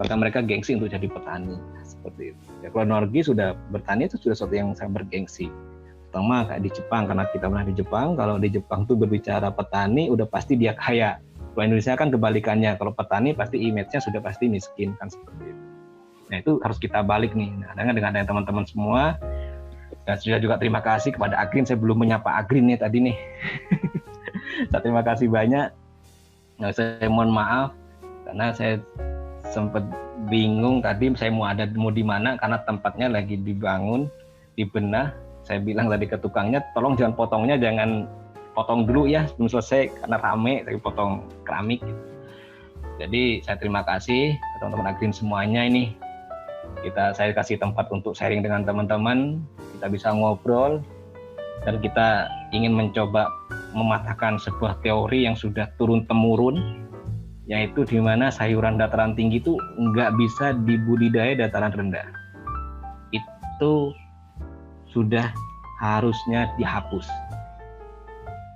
Bahkan mereka gengsi untuk jadi petani seperti itu. Ya, kalau luar negeri sudah bertani itu sudah sesuatu yang sangat bergengsi. Terutama kayak di Jepang, karena kita pernah di Jepang. Kalau di Jepang tuh berbicara petani udah pasti dia kaya. Kalau Indonesia kan kebalikannya, kalau petani pasti image-nya sudah pasti miskin kan seperti itu. Nah itu harus kita balik nih. Nah, dengan teman-teman semua. Dan juga terima kasih kepada Agrin. Saya belum menyapa Agrin nih tadi nih. Saya terima kasih banyak. Nah, saya mohon maaf karena saya sempat bingung tadi saya mau di mana karena tempatnya lagi dibangun, dibenah. Saya bilang tadi ke tukangnya, tolong jangan potong dulu ya sebelum selesai karena rame, tapi potong keramik. Jadi saya terima kasih ke teman-teman Agrin semuanya ini. Saya kasih tempat untuk sharing dengan teman-teman, kita bisa ngobrol dan kita ingin mencoba mematahkan sebuah teori yang sudah turun-temurun, yaitu di mana sayuran dataran tinggi itu nggak bisa dibudidaya dataran rendah. Itu sudah harusnya dihapus.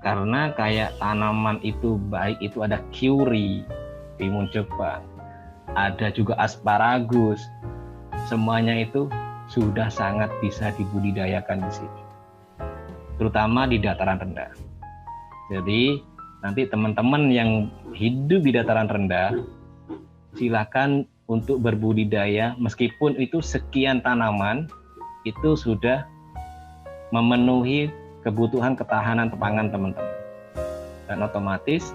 Karena kayak tanaman itu baik itu ada kiwi, timun Jepang, ada juga asparagus. Semuanya itu sudah sangat bisa dibudidayakan di sini, terutama di dataran rendah. Jadi nanti teman-teman yang hidup di dataran rendah, silakan untuk berbudidaya meskipun itu sekian tanaman itu sudah memenuhi kebutuhan ketahanan pangan teman-teman, dan otomatis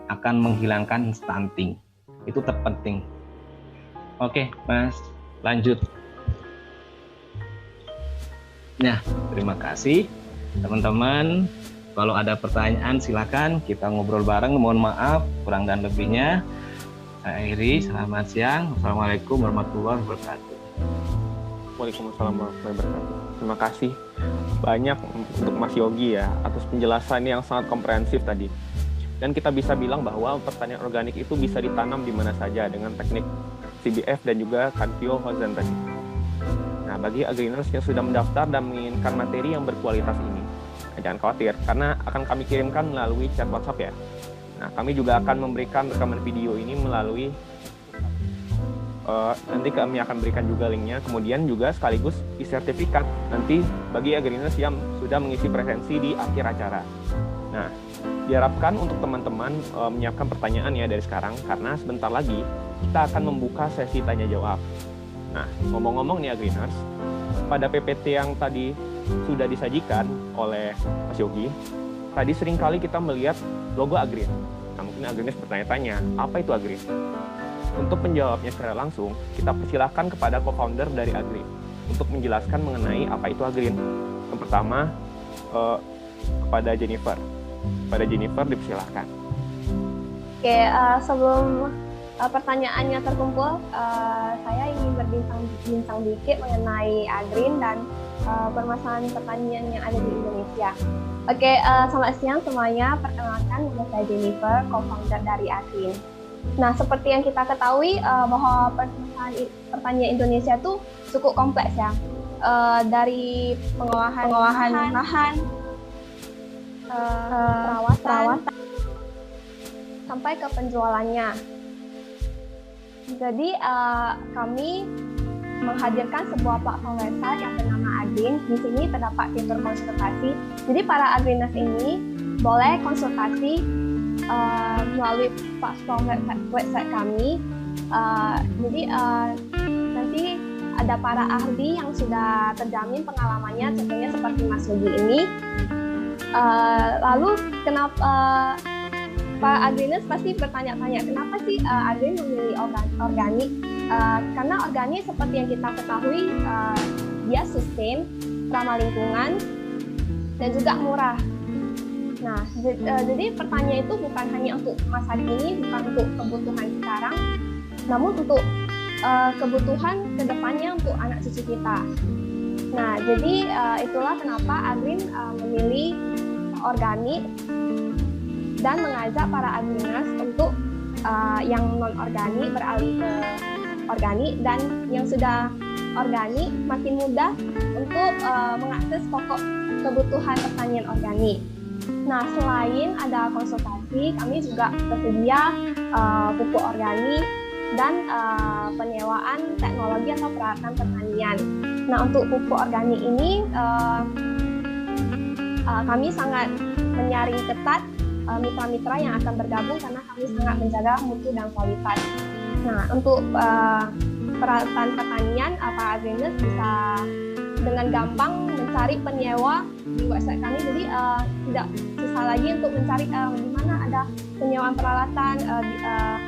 akan menghilangkan stunting. Itu terpenting. Oke, Mas. Lanjut. Nah, terima kasih teman-teman. Kalau ada pertanyaan silakan kita ngobrol bareng. Mohon maaf kurang dan lebihnya. Saya akhiri. Selamat siang. Wassalamualaikum warahmatullahi wabarakatuh. Waalaikumsalam warahmatullahi wabarakatuh. Terima kasih banyak untuk Mas Yogi ya atas penjelasan yang sangat komprehensif tadi. Dan kita bisa bilang bahwa pertanian organik itu bisa ditanam di mana saja dengan teknik CBF dan juga Canvio Hosen tadi. Nah, bagi agriners yang sudah mendaftar dan menginginkan materi yang berkualitas ini, jangan khawatir karena akan kami kirimkan melalui chat WhatsApp ya. Nah, kami juga akan memberikan rekaman video ini melalui nanti kami akan berikan juga linknya, kemudian juga sekaligus e-sertifikat nanti bagi agriners yang sudah mengisi presensi di akhir acara. Nah, diharapkan untuk teman-teman menyiapkan pertanyaan ya dari sekarang karena sebentar lagi kita akan membuka sesi tanya jawab. Nah, ngomong-ngomong nih agriners, pada PPT yang tadi sudah disajikan oleh Mas Yogi, tadi seringkali kita melihat logo Agrin. Nah, mungkin agriners bertanya-tanya, apa itu Agrin? Untuk menjawabnya secara langsung, kita persilahkan kepada co-founder dari Agrin untuk menjelaskan mengenai apa itu Agrin. Yang pertama, kepada Jennifer. Pada Jennifer dipersilahkan. Oke, sebelum pertanyaannya terkumpul, saya ingin berbincang dikit mengenai Agrin dan permasalahan pertanian yang ada di Indonesia. Oke, selamat siang semuanya. Perkenalkan, nama saya Jennifer, co-founder dari Agrin. Nah, seperti yang kita ketahui bahwa permasalahan pertanian Indonesia itu cukup kompleks ya. Dari pengolahan lahan, perawatan, sampai ke penjualannya. Jadi kami menghadirkan sebuah platform website yang bernama Agrin. Di sini terdapat fitur konsultasi. Jadi para agriners ini boleh konsultasi melalui platform website kami. Jadi nanti ada para ahli yang sudah terjamin pengalamannya, contohnya seperti Mas Yogi ini. Lalu kenapa para agriners pasti bertanya-tanya kenapa sih Agrin memilih organik? Karena organik seperti yang kita ketahui dia sustain, ramah lingkungan, dan juga murah. Nah, jadi pertanyaan itu bukan hanya untuk masa kini, bukan untuk kebutuhan sekarang, namun untuk kebutuhan kedepannya untuk anak cucu kita. Nah, jadi itulah kenapa Agrin memilih organik dan mengajak para agriners untuk yang non-organik beralih ke organik, dan yang sudah organik makin mudah untuk mengakses pokok kebutuhan pertanian organik. Nah, selain ada konsultasi, kami juga tersedia pupuk organik dan penyewaan teknologi atau peralatan pertanian. Nah, untuk pupuk organik ini kami sangat menyaring ketat mitra-mitra yang akan bergabung karena kami sangat menjaga mutu dan kualitas. Nah, untuk peralatan pertanian, Pak Agrianus bisa dengan gampang mencari penyewa di website kami. Jadi tidak susah lagi untuk mencari di mana ada penyewaan peralatan,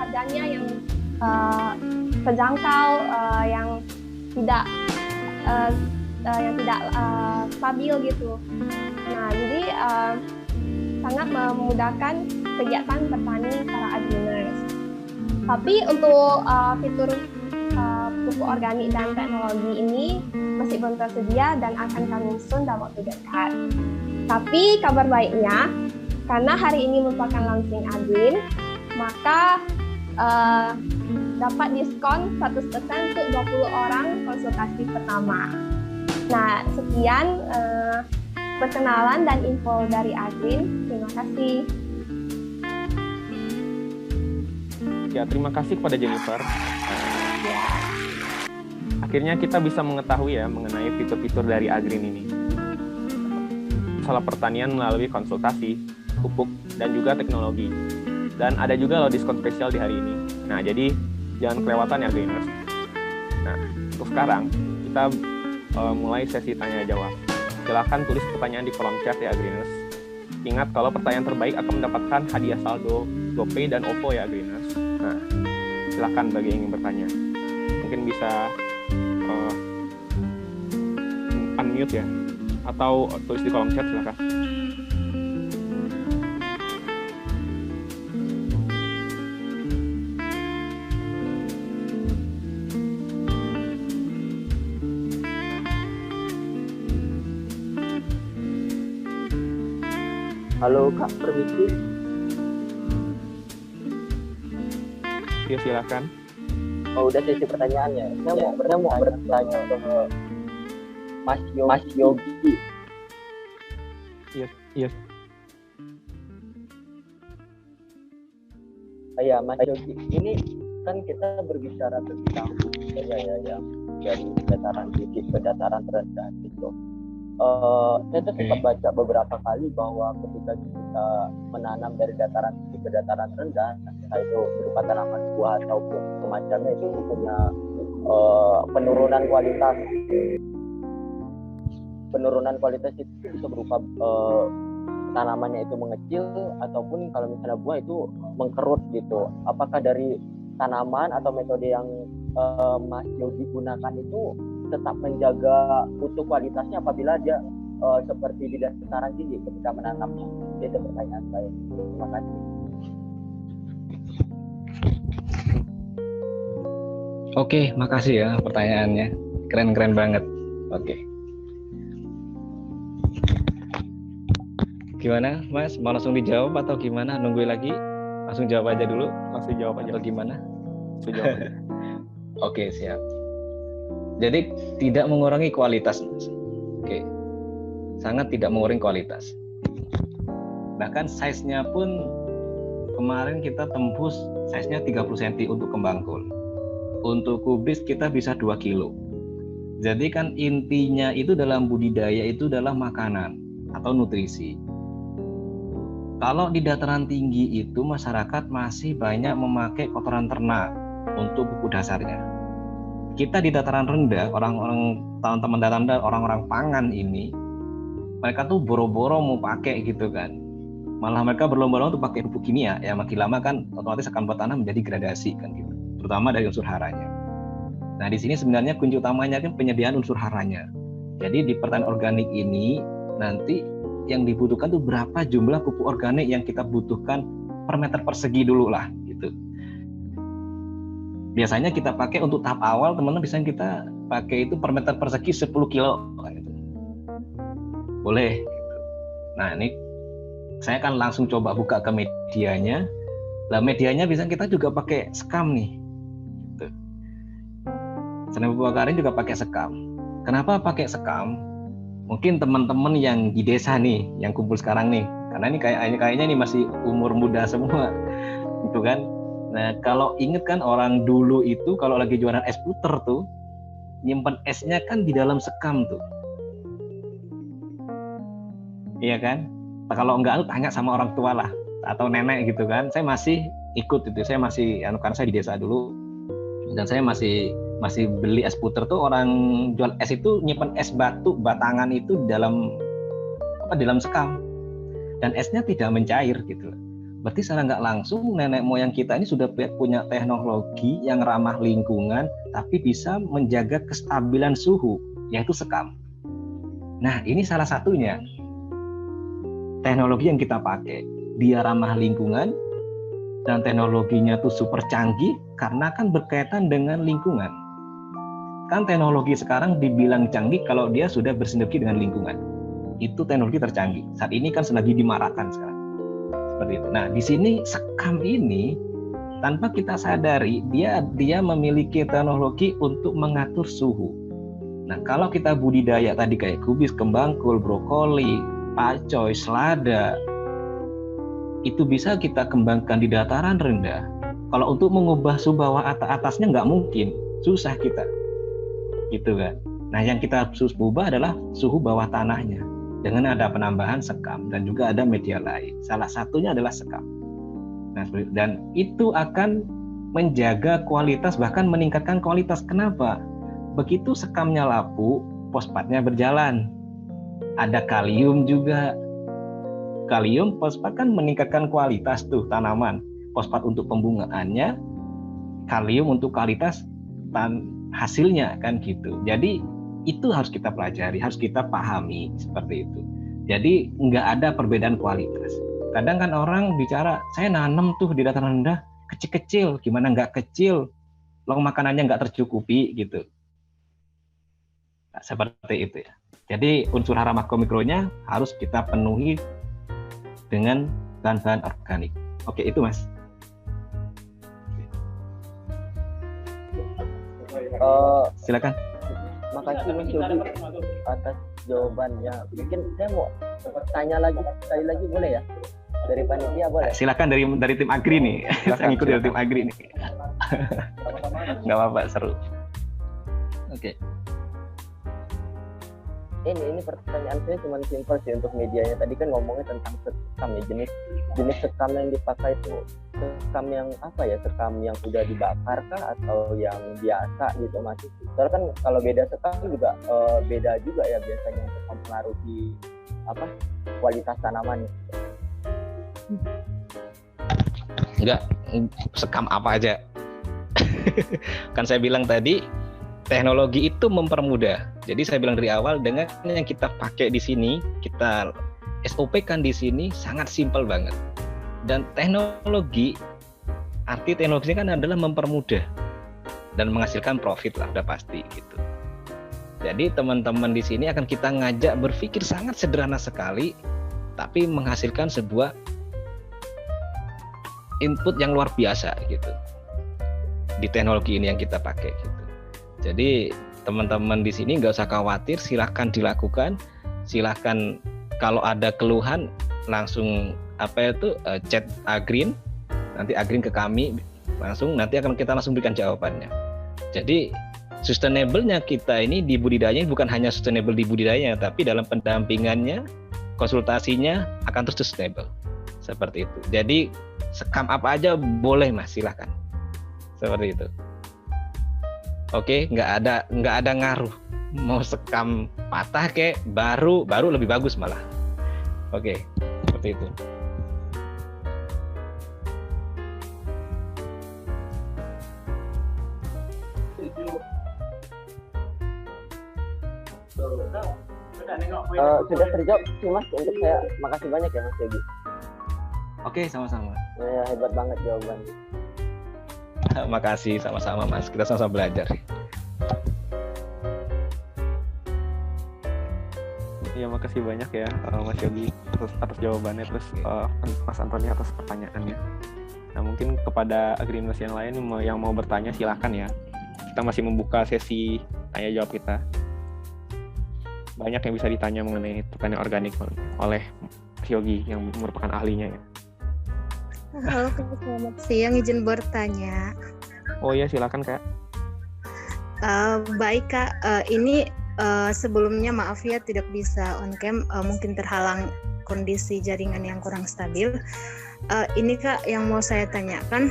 harganya yang terjangkau, yang tidak stabil gitu. Nah, jadi sangat memudahkan kegiatan bertani para agriners. Tapi untuk fitur pupuk organik dan teknologi ini masih belum tersedia dan akan kami susun dalam waktu dekat. Tapi kabar baiknya, karena hari ini merupakan launching Agreen, maka dapat diskon 100% untuk 20 orang konsultasi pertama. Nah, sekian perkenalan dan info dari Agreen. Terima kasih. Ya, terima kasih kepada Jennifer. Akhirnya kita bisa mengetahui ya mengenai fitur-fitur dari Agreen ini. Masalah pertanian melalui konsultasi, pupuk, dan juga teknologi. Dan ada juga loh diskon spesial di hari ini. Nah, jadi jangan kelewatan ya Agriners. Nah, untuk sekarang kita mulai sesi tanya jawab. Silahkan tulis pertanyaan di kolom chat ya Agriners. Ingat kalau pertanyaan terbaik akan mendapatkan hadiah saldo GoPay dan OVO ya Agriners. Nah, silahkan bagi yang ingin bertanya. Mungkin bisa unmute ya, atau tulis di kolom chat silahkan. Halo Kak, permisi. Ya, silakan. Oh, udah sesi pertanyaannya. Saya mau bertanya ke Mas Yogi. Yes. Ya, Mas Yogi. Ini kan kita berbicara tentang ya dari dataran tinggi ke dataran rendah gitu. Saya tuh sempat baca beberapa kali bahwa ketika kita menanam dari dataran tinggi ke dataran rendah, entah itu berupa tanaman buah ataupun semacamnya, itu punya penurunan kualitas itu bisa berupa tanamannya itu mengecil ataupun kalau misalnya buah itu mengkerut gitu. Apakah dari tanaman atau metode yang Mas Yogi gunakan itu tetap menjaga mutu kualitasnya apabila dia seperti di dataran tinggi ketika menanamnya? Itu pertanyaan saya. Terima kasih. Oke, makasih ya pertanyaannya. Keren banget. Oke. Gimana, Mas? Mau langsung dijawab atau gimana? Nunggu lagi? Langsung jawab aja dulu. Langsung jawab aja. Atau gimana? Langsung jawab aja. Oke, siap. Jadi tidak mengurangi kualitas, Mas. Oke. Sangat tidak mengurangi kualitas. Bahkan size-nya pun kemarin kita tembus size-nya 30 cm untuk kembangkul. Untuk kubis kita bisa 2 kilo. Jadi kan intinya itu dalam budidaya itu adalah makanan atau nutrisi. Kalau di dataran tinggi itu masyarakat masih banyak memakai kotoran ternak untuk pupuk dasarnya. Kita di dataran rendah, orang-orang teman-teman dataran rendah, orang-orang pangan ini, mereka tuh boro-boro mau pakai gitu kan. Malah mereka berlomba-lomba untuk pakai pupuk kimia, ya makin lama kan otomatis akan buat tanah menjadi gradasi kan gitu, terutama dari unsur haranya. Nah di sini sebenarnya kunci utamanya kan penyediaan unsur haranya. Jadi di pertanian organik ini nanti yang dibutuhkan tuh berapa jumlah pupuk organik yang kita butuhkan per meter persegi dulu lah gitu. Biasanya kita pakai untuk tahap awal teman-teman bisa kita pakai itu per meter persegi 10 kilo gitu. Boleh gitu. Nah ini saya kan langsung coba buka ke medianya. Lah medianya bisa kita juga pakai sekam nih gitu. Selain pupuk organik juga pakai sekam. Kenapa pakai sekam? Mungkin teman-teman yang di desa nih, yang kumpul sekarang nih, karena ini kayaknya nih masih umur muda semua, gitu kan. Nah, kalau inget kan orang dulu itu kalau lagi jualan es puter tuh, nyimpen esnya kan di dalam sekam tuh, iya kan. Nah, kalau enggak, tanya sama orang tua lah, atau nenek gitu kan. Saya masih ikut itu, saya masih, karena saya di desa dulu, dan saya masih masih beli es puter tuh, orang jual es itu nyimpen es batu batangan itu dalam sekam, dan esnya tidak mencair gitu. Berarti secara nggak langsung nenek moyang kita ini sudah punya teknologi yang ramah lingkungan tapi bisa menjaga kestabilan suhu, yaitu sekam. Nah, ini salah satunya teknologi yang kita pakai. Dia ramah lingkungan dan teknologinya tuh super canggih karena kan berkaitan dengan lingkungan. Kan teknologi sekarang dibilang canggih kalau dia sudah bersinergi dengan lingkungan. Itu teknologi tercanggih. Saat ini kan sedang dimarakkan sekarang. Seperti itu. Nah, di sini sekam ini tanpa kita sadari dia memiliki teknologi untuk mengatur suhu. Nah, kalau kita budidaya tadi kayak kubis, kembangkul, brokoli, pacoy, selada, itu bisa kita kembangkan di dataran rendah. Kalau untuk mengubah suhu bawah atasnya nggak mungkin, susah kita, gitu kan. Nah, yang kita harus ubah adalah suhu bawah tanahnya dengan ada penambahan sekam dan juga ada media lain. Salah satunya adalah sekam. Nah, dan itu akan menjaga kualitas, bahkan meningkatkan kualitas. Kenapa? Begitu sekamnya lapuk, fosfatnya berjalan. Ada kalium juga. Kalium, fosfat kan meningkatkan kualitas tuh tanaman. Fosfat untuk pembungaannya, kalium untuk kualitas hasilnya kan gitu. Jadi itu harus kita pelajari, harus kita pahami seperti itu. Jadi nggak ada perbedaan kualitas. Kadang kan orang bicara, saya nanam tuh di dataran rendah, kecil-kecil, gimana nggak kecil? Lo makanannya nggak tercukupi gitu. Nah, seperti itu ya. Jadi unsur hara makro-mikronya harus kita penuhi dengan bahan-bahan organik. Oke, itu Mas. Silakan. Makasih Mas Yogi atas jawabannya. Mungkin saya mau tanya lagi sekali lagi, boleh ya? Dari panitia boleh? Silakan dari tim Agri nih. Saya ngikut dari tim Agri nih. Nggak apa-apa, seru. Oke. Ini pertanyaan saya cuma simpel sih untuk medianya. Tadi kan ngomongnya tentang sekam ya, jenis sekam yang dipakai itu sekam yang apa ya, sekam yang sudah dibakar kah atau yang biasa gitu Mas? Soalnya kan kalau beda sekam juga beda juga ya biasanya untuk mempengaruhi kualitas tanaman. Enggak, sekam apa aja. Kan saya bilang tadi teknologi itu mempermudah. Jadi saya bilang dari awal, dengan yang kita pakai di sini, kita SOP-kan di sini sangat simpel banget. Dan teknologi, arti teknologi kan adalah mempermudah dan menghasilkan profit lah, udah pasti gitu. Jadi teman-teman di sini akan kita ngajak berpikir sangat sederhana sekali, tapi menghasilkan sebuah input yang luar biasa gitu di teknologi ini yang kita pakai gitu. Jadi teman-teman di sini nggak usah khawatir, silahkan dilakukan, silahkan kalau ada keluhan langsung chat Agrin, nanti Agrin ke kami langsung, nanti kita langsung berikan jawabannya. Jadi sustainable-nya kita ini di budidayanya bukan hanya sustainable di budidayanya, tapi dalam pendampingannya, konsultasinya akan terus sustainable seperti itu. Jadi sekam apa aja boleh Mas, silahkan seperti itu. Oke, nggak ada ngaruh. Mau sekam patah kayak baru lebih bagus malah. Oke, seperti itu. Sudah terjawab sih Mas untuk saya. Makasih banyak ya Mas Yogi. Oke, sama-sama. Ya, hebat banget jawabannya. Makasih, sama-sama Mas. Kita sama-sama belajar. Ya, makasih banyak ya Mas Yogi atas jawabannya, terus Mas Antoni atas pertanyaannya. Nah, mungkin kepada Agrinus yang lain yang mau bertanya silakan ya. Kita masih membuka sesi tanya jawab kita. Banyak yang bisa ditanya mengenai pertanian organik oleh Mas Yogi yang merupakan ahlinya ya. Halo Kak, selamat siang, izin bertanya. Oh iya, silakan Kak. Baik Kak, ini sebelumnya maaf ya tidak bisa on cam, mungkin terhalang kondisi jaringan yang kurang stabil. Ini Kak yang mau saya tanyakan,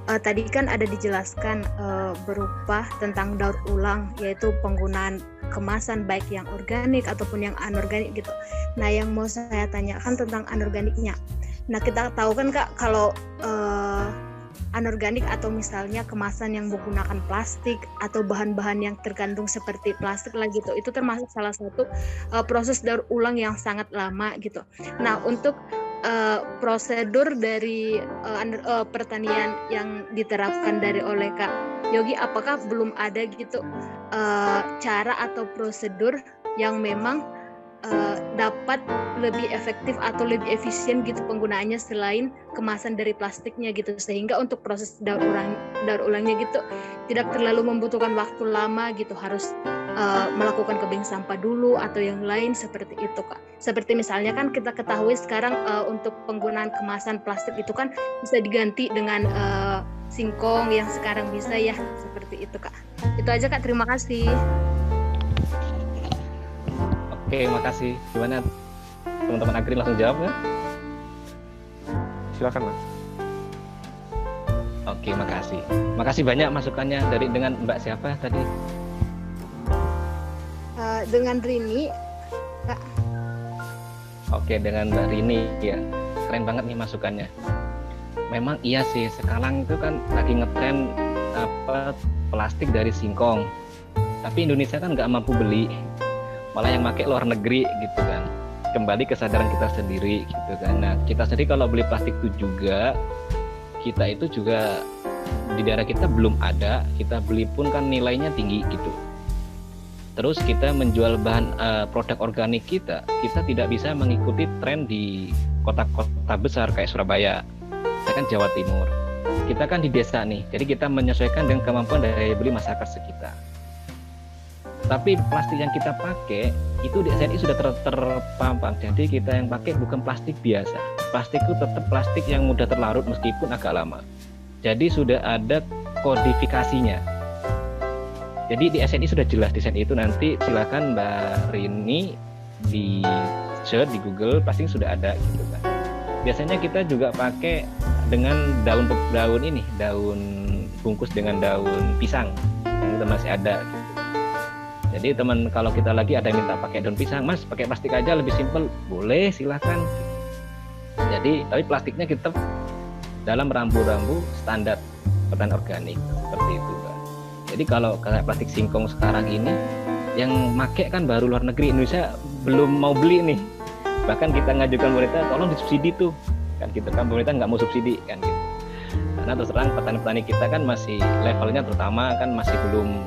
tadi kan ada dijelaskan berupa tentang daur ulang, yaitu penggunaan kemasan baik yang organik ataupun yang anorganik gitu. Nah, yang mau saya tanyakan tentang anorganiknya. Nah, kita tahu kan Kak, kalau anorganik atau misalnya kemasan yang menggunakan plastik atau bahan-bahan yang terkandung seperti plastik lah gitu, itu termasuk salah satu proses daur ulang yang sangat lama gitu. Nah, untuk prosedur dari pertanian yang diterapkan oleh Kak Yogi, apakah belum ada gitu cara atau prosedur yang memang dapat lebih efektif atau lebih efisien gitu penggunaannya selain kemasan dari plastiknya gitu, sehingga untuk proses daur ulangnya gitu tidak terlalu membutuhkan waktu lama gitu, harus melakukan ke bank sampah dulu atau yang lain seperti itu Kak. Seperti misalnya kan kita ketahui sekarang untuk penggunaan kemasan plastik itu kan bisa diganti dengan singkong yang sekarang bisa ya, seperti itu Kak. Itu aja Kak, terima kasih. Oke, makasih. Gimana teman-teman Agri, langsung jawab ya? Silakan Mas. Oke, makasih. Makasih banyak masukannya dengan Mbak siapa tadi? Dengan Rini Kak. Oke, dengan Mbak Rini ya. Keren banget nih masukannya. Memang iya sih, sekarang itu kan lagi ngetren plastik dari singkong. Tapi Indonesia kan nggak mampu beli, malah yang pakai luar negeri gitu kan. Kembali kesadaran kita sendiri gitu kan. Nah, kita sendiri kalau beli plastik itu juga, kita itu juga di daerah kita belum ada, kita beli pun kan nilainya tinggi gitu. Terus kita menjual bahan produk organik kita tidak bisa mengikuti tren di kota-kota besar kayak Surabaya. Kita kan Jawa Timur, kita kan di desa nih, jadi kita menyesuaikan dengan kemampuan daya beli masyarakat sekitar. Tapi plastik yang kita pakai itu di SNI sudah terpampang, jadi kita yang pakai bukan plastik biasa. Plastik itu tetap plastik yang mudah terlarut meskipun agak lama. Jadi sudah ada kodifikasinya. Jadi di SNI sudah jelas, di SNI itu nanti silakan Mbak Rini di search di Google, pasti sudah ada gitu kan. Biasanya kita juga pakai dengan daun bungkus dengan daun pisang yang kita masih ada gitu. Jadi teman, kalau kita lagi ada yang minta pakai daun pisang, Mas pakai plastik aja lebih simpel, boleh silahkan. Jadi tapi plastiknya kita dalam rambu-rambu standar pertanian organik seperti itu kan. Jadi kalau kayak plastik singkong sekarang ini yang make kan baru luar negeri, Indonesia belum mau beli nih. Bahkan kita ngajukan pemerintah tolong disubsidi tuh kan, kita kan pemerintah nggak mau subsidi kan gitu. Karena terus terang petani-petani kita kan masih levelnya terutama kan masih belum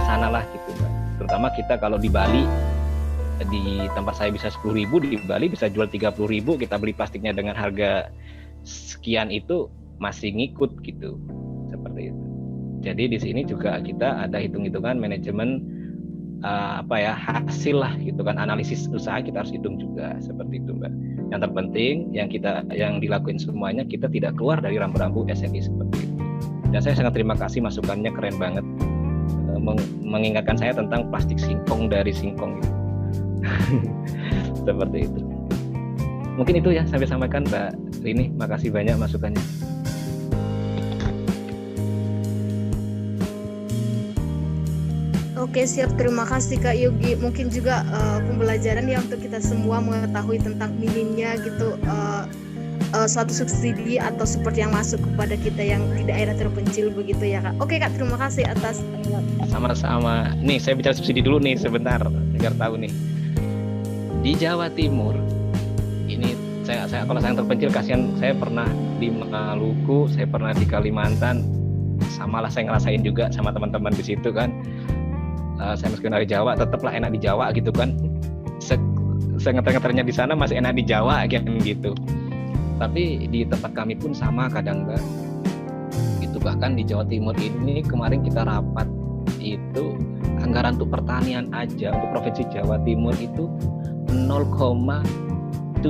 sana lah gitu kan. Terutama kita kalau di Bali, di tempat saya bisa 10.000, di Bali bisa jual 30.000, kita beli plastiknya dengan harga sekian itu masih ngikut gitu, seperti itu. Jadi di sini juga kita ada hitung-hitungan manajemen hasil lah gitu kan, analisis usaha kita harus hitung juga seperti itu Mbak. Yang terpenting yang dilakuin semuanya kita tidak keluar dari rambu-rambu SNI seperti itu. Dan saya sangat terima kasih masukannya, keren banget, mengingatkan saya tentang plastik singkong dari singkong gitu. Seperti itu. Mungkin itu ya saya sampaikan Mbak Rini, makasih banyak masukannya. Oke, siap, terima kasih Kak Yogi. Mungkin juga pembelajaran ya untuk kita semua mengetahui tentang minimnya gitu suatu subsidi atau support yang masuk kepada kita yang di daerah terpencil begitu ya Kak. Oke Kak, terima kasih atas Sama-sama. Nih saya bicara subsidi dulu nih sebentar agar tahu nih. Di Jawa Timur ini saya kalau saya terpencil, kasihan, saya pernah di Maluku, saya pernah di Kalimantan, samalah saya ngerasain juga sama teman-teman di situ kan. Saya meskipun dari Jawa tetaplah enak di Jawa gitu kan. Ngeter-ngeternya di sana masih enak di Jawa kan gitu. Tapi di tempat kami pun sama kadang kan. Itu bahkan di Jawa Timur ini kemarin kita rapat itu anggaran untuk pertanian aja untuk Provinsi Jawa Timur itu 0,75%,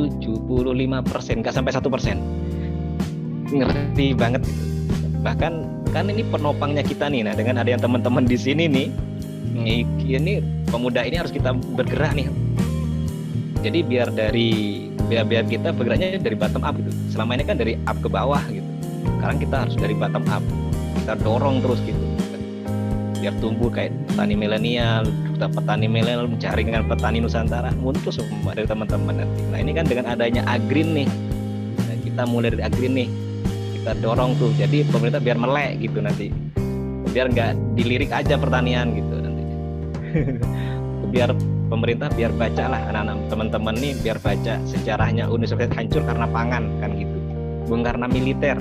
nggak sampai 1%. Ngerti banget gitu. Bahkan kan ini penopangnya kita nih, nah dengan ada yang teman-teman di sini nih, ini pemuda ini harus kita bergerak nih. Jadi biar kita bergeraknya dari bottom up gitu. Selama ini kan dari up ke bawah gitu. Sekarang kita harus dari bottom up, kita dorong terus gitu biar tumbuh kayak petani milenial, petani milenial menjaringan petani Nusantara muncul semua dari teman-teman nanti. Nah ini kan dengan adanya Agreen nih, nah, kita mulai dari Agreen nih, kita dorong tuh, jadi pemerintah biar melek gitu nanti, biar nggak dilirik aja pertanian gitu nanti. Biar pemerintah biar baca lah anak-anak teman-teman nih, biar baca sejarahnya Uni Soviet hancur karena pangan kan gitu, bukan karena militer.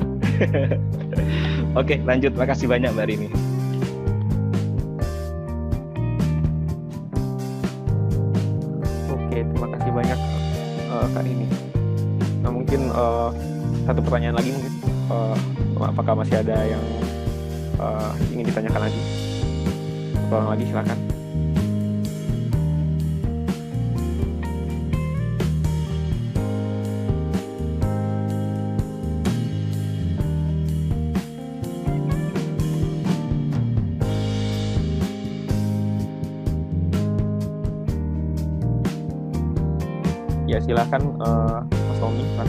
Oke lanjut, makasih banyak Mbak Rini. Oke, terima kasih banyak Kak Rini. Nah mungkin satu pertanyaan lagi mungkin, apakah masih ada yang ingin ditanyakan lagi? Tolong lagi silakan. Ya silakan Mas Tommy. Silakan.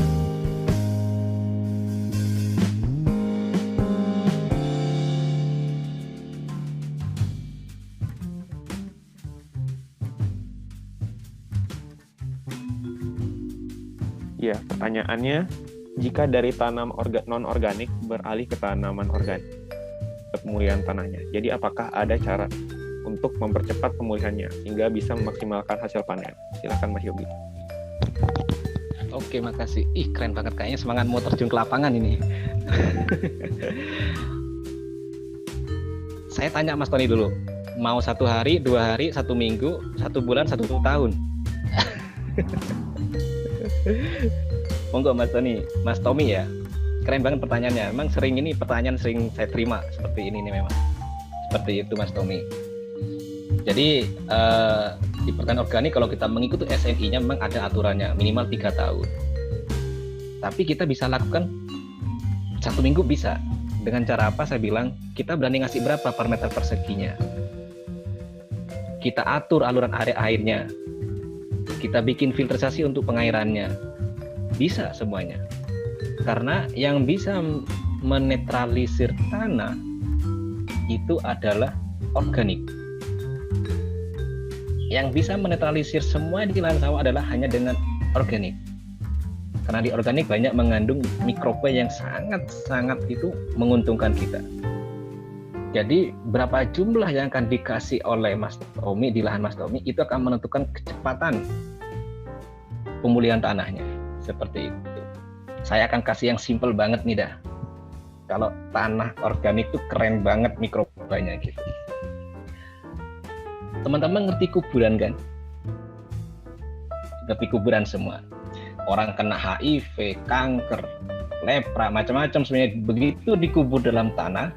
Ya, pertanyaannya, jika dari tanam non-organik beralih ke tanaman organik, pemulihan tanahnya, jadi apakah ada cara untuk mempercepat pemulihannya hingga bisa memaksimalkan hasil panen? Silakan Mas Yogi. Oke, makasih. Ih, keren banget, kayaknya semangat mau terjun ke lapangan ini. Saya tanya Mas Tony dulu, mau 1 hari, 2 hari, 1 minggu, 1 bulan, 1 tahun? Monggo Mas Tony, Mas Tommy ya. Keren banget pertanyaannya. Memang sering ini pertanyaan sering saya terima seperti ini nih memang. Seperti itu Mas Tommy. Jadi di pertanian organik kalau kita mengikuti SNI-nya memang ada aturannya minimal 3 tahun. Tapi kita bisa lakukan 1 minggu bisa. Dengan cara apa? Saya bilang kita berani ngasih berapa per meter perseginya. Kita atur aluran airnya. Kita bikin filtrasi untuk pengairannya. Bisa semuanya. Karena yang bisa menetralisir tanah itu adalah organik. Yang bisa menetralisir semua di lahan sawah adalah hanya dengan organik. Karena di organik banyak mengandung mikroba yang sangat itu menguntungkan kita. Jadi berapa jumlah yang akan dikasih oleh Mas Tommy di lahan Mas Tommy itu akan menentukan kecepatan pemulihan tanahnya. Seperti itu. Saya akan kasih yang simple banget nih dah. Kalau tanah organik tuh keren banget mikrobanya gitu. Teman-teman ngerti kuburan kan? Ngerti kuburan semua. Orang kena HIV, kanker, lepra, macam-macam sebenarnya begitu dikubur dalam tanah,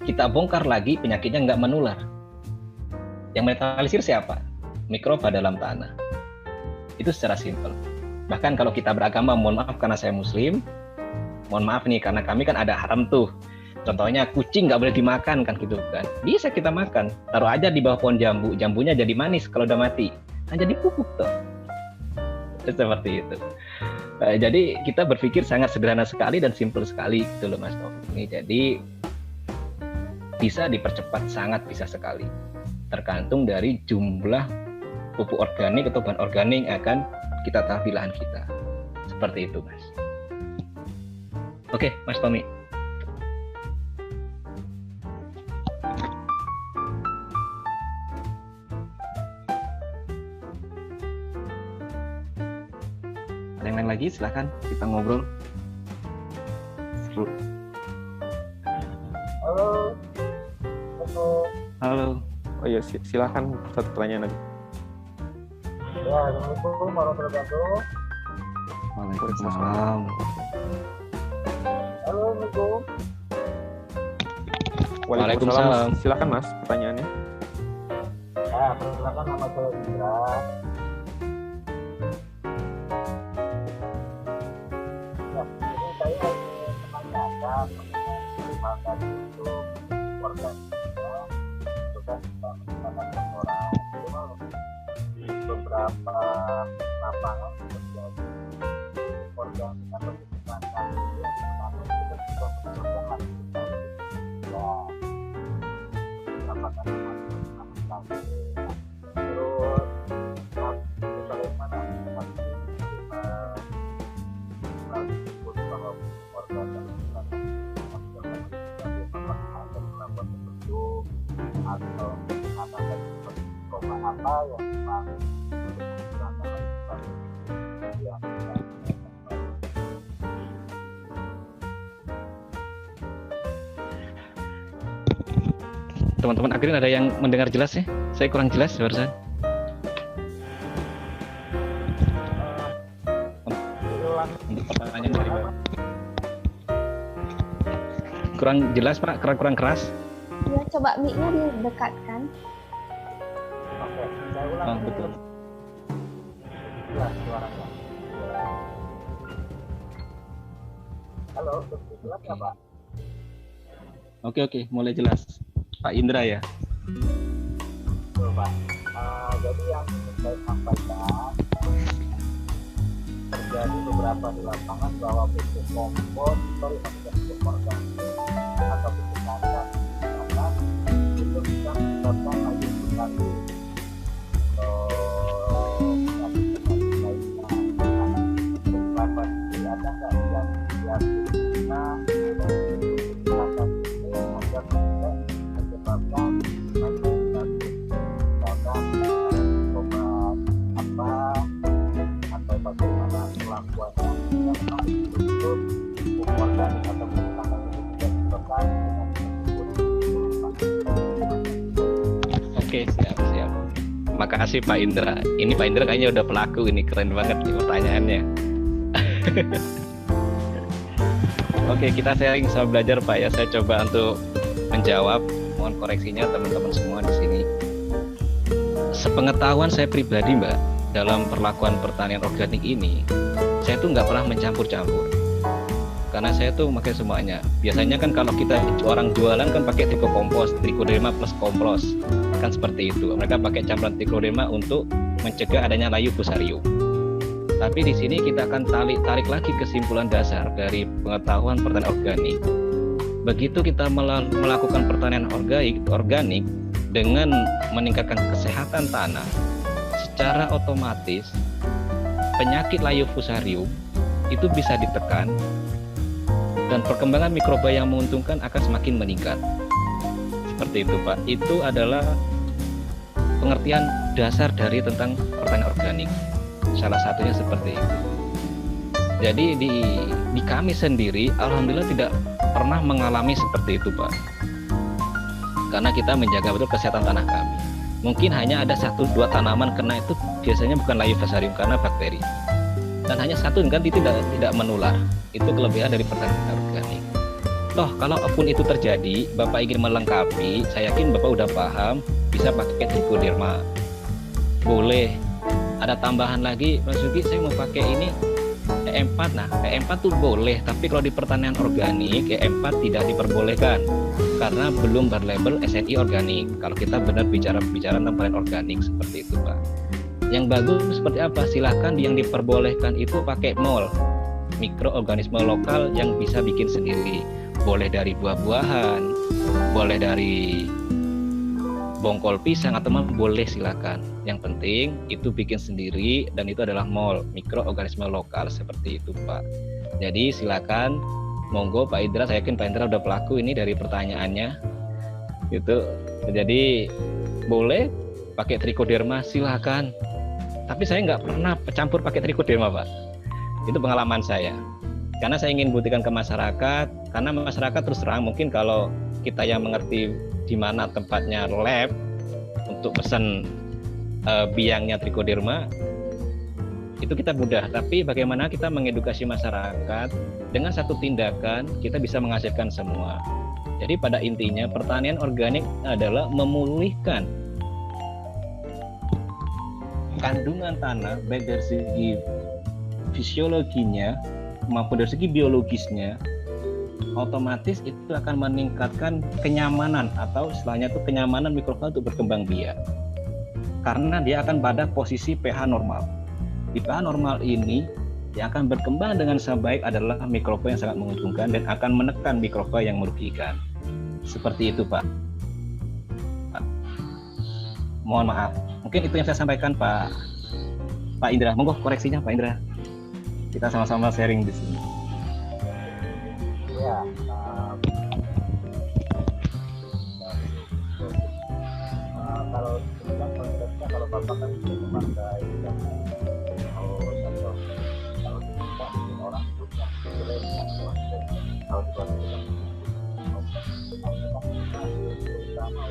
kita bongkar lagi penyakitnya nggak menular. Yang menetralisir siapa? Mikroba dalam tanah. Itu secara simpel. Bahkan kalau kita beragama, mohon maaf karena saya Muslim, mohon maaf nih karena kami kan ada haram tuh. Contohnya kucing nggak boleh dimakan kan gitu kan. Bisa kita makan, taruh aja di bawah pohon jambu, jambunya jadi manis kalau udah mati, nah jadi pupuk tuh. Seperti itu. Jadi kita berpikir sangat sederhana sekali dan simpel sekali gitu loh Mas Tommy. Jadi bisa dipercepat, sangat bisa sekali. Tergantung dari jumlah pupuk organik atau bahan organik yang akan kita taruh di lahan kita. Seperti itu Mas. Oke Mas Tommy. Ada yang lain lagi? Silakan kita ngobrol. Seru. Halo. Oh iya, silakan satu pertanyaan lagi. Ya, Assalamualaikum warahmatullahi wabarakatuh. Waalaikumsalam. Halo, Assalamualaikum. Waalaikumsalam. Silakan Mas, pertanyaannya. Ya, perkenalkan nama saya Indra. Ya, ini saya ingin menanyakan mengenai makan itu organisnya itu kan makan orang di beberapa lapangan terjadi organisasi atau makan itu yang pertama itu kan kalau organ dalam melakukan tertentu atau apa seperti koma apa yang memang Teman-teman Agrin ada yang mendengar jelas ya? Saya kurang jelas barusan. Untuk pertanyaan dari Pak. Kurang jelas Pak, kurang keras. Ya, coba mic-nya didekatkan. Oke, saya ulang. Oh, betul. Jelas suaranya. Halo, jelas ya Pak? Oke, mulai jelas. Pak Indra ya. Betul Pak. Jadi yang ingin saya sampaikan, terjadi beberapa di lapangan bahwa pupuk kompos pupuk organik atau pupuk kandang itu bisa menyebabkan laju sekali beberapa ada nggak yang kita akan agar tidak menyebabkan obat apa atau bagaimana perlakuannya untuk pupuk organik atau pupuk kandang itu tidak disebabkan dengan Oke, siap. Makasih Pak Indra. Ini Pak Indra kayaknya udah pelaku, ini keren banget nih pertanyaannya. Oke, kita sharing sama belajar Pak ya. Saya coba untuk menjawab. Mohon koreksinya teman-teman semua di sini. Sepengetahuan saya pribadi Mbak, dalam perlakuan pertanian organik ini, saya tuh nggak pernah mencampur-campur. Karena saya tuh pakai semuanya. Biasanya kan kalau kita orang jualan kan pakai trichoderma plus kompos, kan seperti itu. Mereka pakai campuran trichoderma untuk mencegah adanya layu fusarium. Tapi di sini kita akan tarik lagi kesimpulan dasar dari pengetahuan pertanian organik. Begitu kita melakukan pertanian organik dengan meningkatkan kesehatan tanah, secara otomatis penyakit layu fusarium itu bisa ditekan dan perkembangan mikroba yang menguntungkan akan semakin meningkat. Seperti itu Pak. Itu adalah pengertian dasar dari tentang pertanian organik. Salah satunya seperti itu. Jadi di kami sendiri alhamdulillah tidak pernah mengalami seperti itu Pak. Karena kita menjaga betul kesehatan tanah kami. Mungkin hanya ada 1-2 tanaman kena itu biasanya bukan layu fusarium karena bakteri. Dan hanya satu kan itu tidak menular. Itu kelebihan dari pertanian organik. Toh kalaupun itu terjadi, Bapak ingin melengkapi, saya yakin Bapak udah paham, bisa pakai trichoderma. Boleh. Ada tambahan lagi, Mas Yuki saya mau pakai ini E4. Nah, E4 tuh boleh, tapi kalau di pertanian organik E4 tidak diperbolehkan karena belum berlabel SNI organik. Kalau kita benar bicara tentang pertanian organik seperti itu, Pak. Yang bagus seperti apa? Silahkan yang diperbolehkan itu pakai MOL, mikroorganisme lokal yang bisa bikin sendiri. Boleh dari buah-buahan, boleh dari bongkol pisang atau boleh silakan. Yang penting itu bikin sendiri dan itu adalah MOL, mikroorganisme lokal seperti itu Pak. Jadi silakan, monggo Pak Indra, saya yakin Pak Indra udah pelaku ini dari pertanyaannya. Gitu. Jadi boleh pakai trichoderma silakan. Tapi saya nggak pernah campur pakai trichoderma Pak. Itu pengalaman saya. Karena saya ingin buktikan ke masyarakat, karena masyarakat terus terang mungkin kalau kita yang mengerti di mana tempatnya lab untuk pesan biangnya trichoderma itu kita mudah, tapi bagaimana kita mengedukasi masyarakat dengan satu tindakan kita bisa menghasilkan semua. Jadi pada intinya pertanian organik adalah memulihkan kandungan tanah baik dari segi fisiologinya maupun dari segi biologisnya. Otomatis itu akan meningkatkan kenyamanan atau istilahnya itu kenyamanan mikroba untuk berkembang biak karena dia akan pada posisi pH normal. Di pH normal ini yang akan berkembang dengan sangat baik adalah mikroba yang sangat menguntungkan dan akan menekan mikroba yang merugikan. Seperti itu Pak. Mohon maaf, mungkin itu yang saya sampaikan Pak Indra. Monggo koreksinya Pak Indra. Kita sama-sama sharing di sini. Ya, kalau sebenarnya konsepnya kalau Bapak kan itu memakai yang atau kalau kita bikin orang punya keren yang konsep kalau di luar kita terutama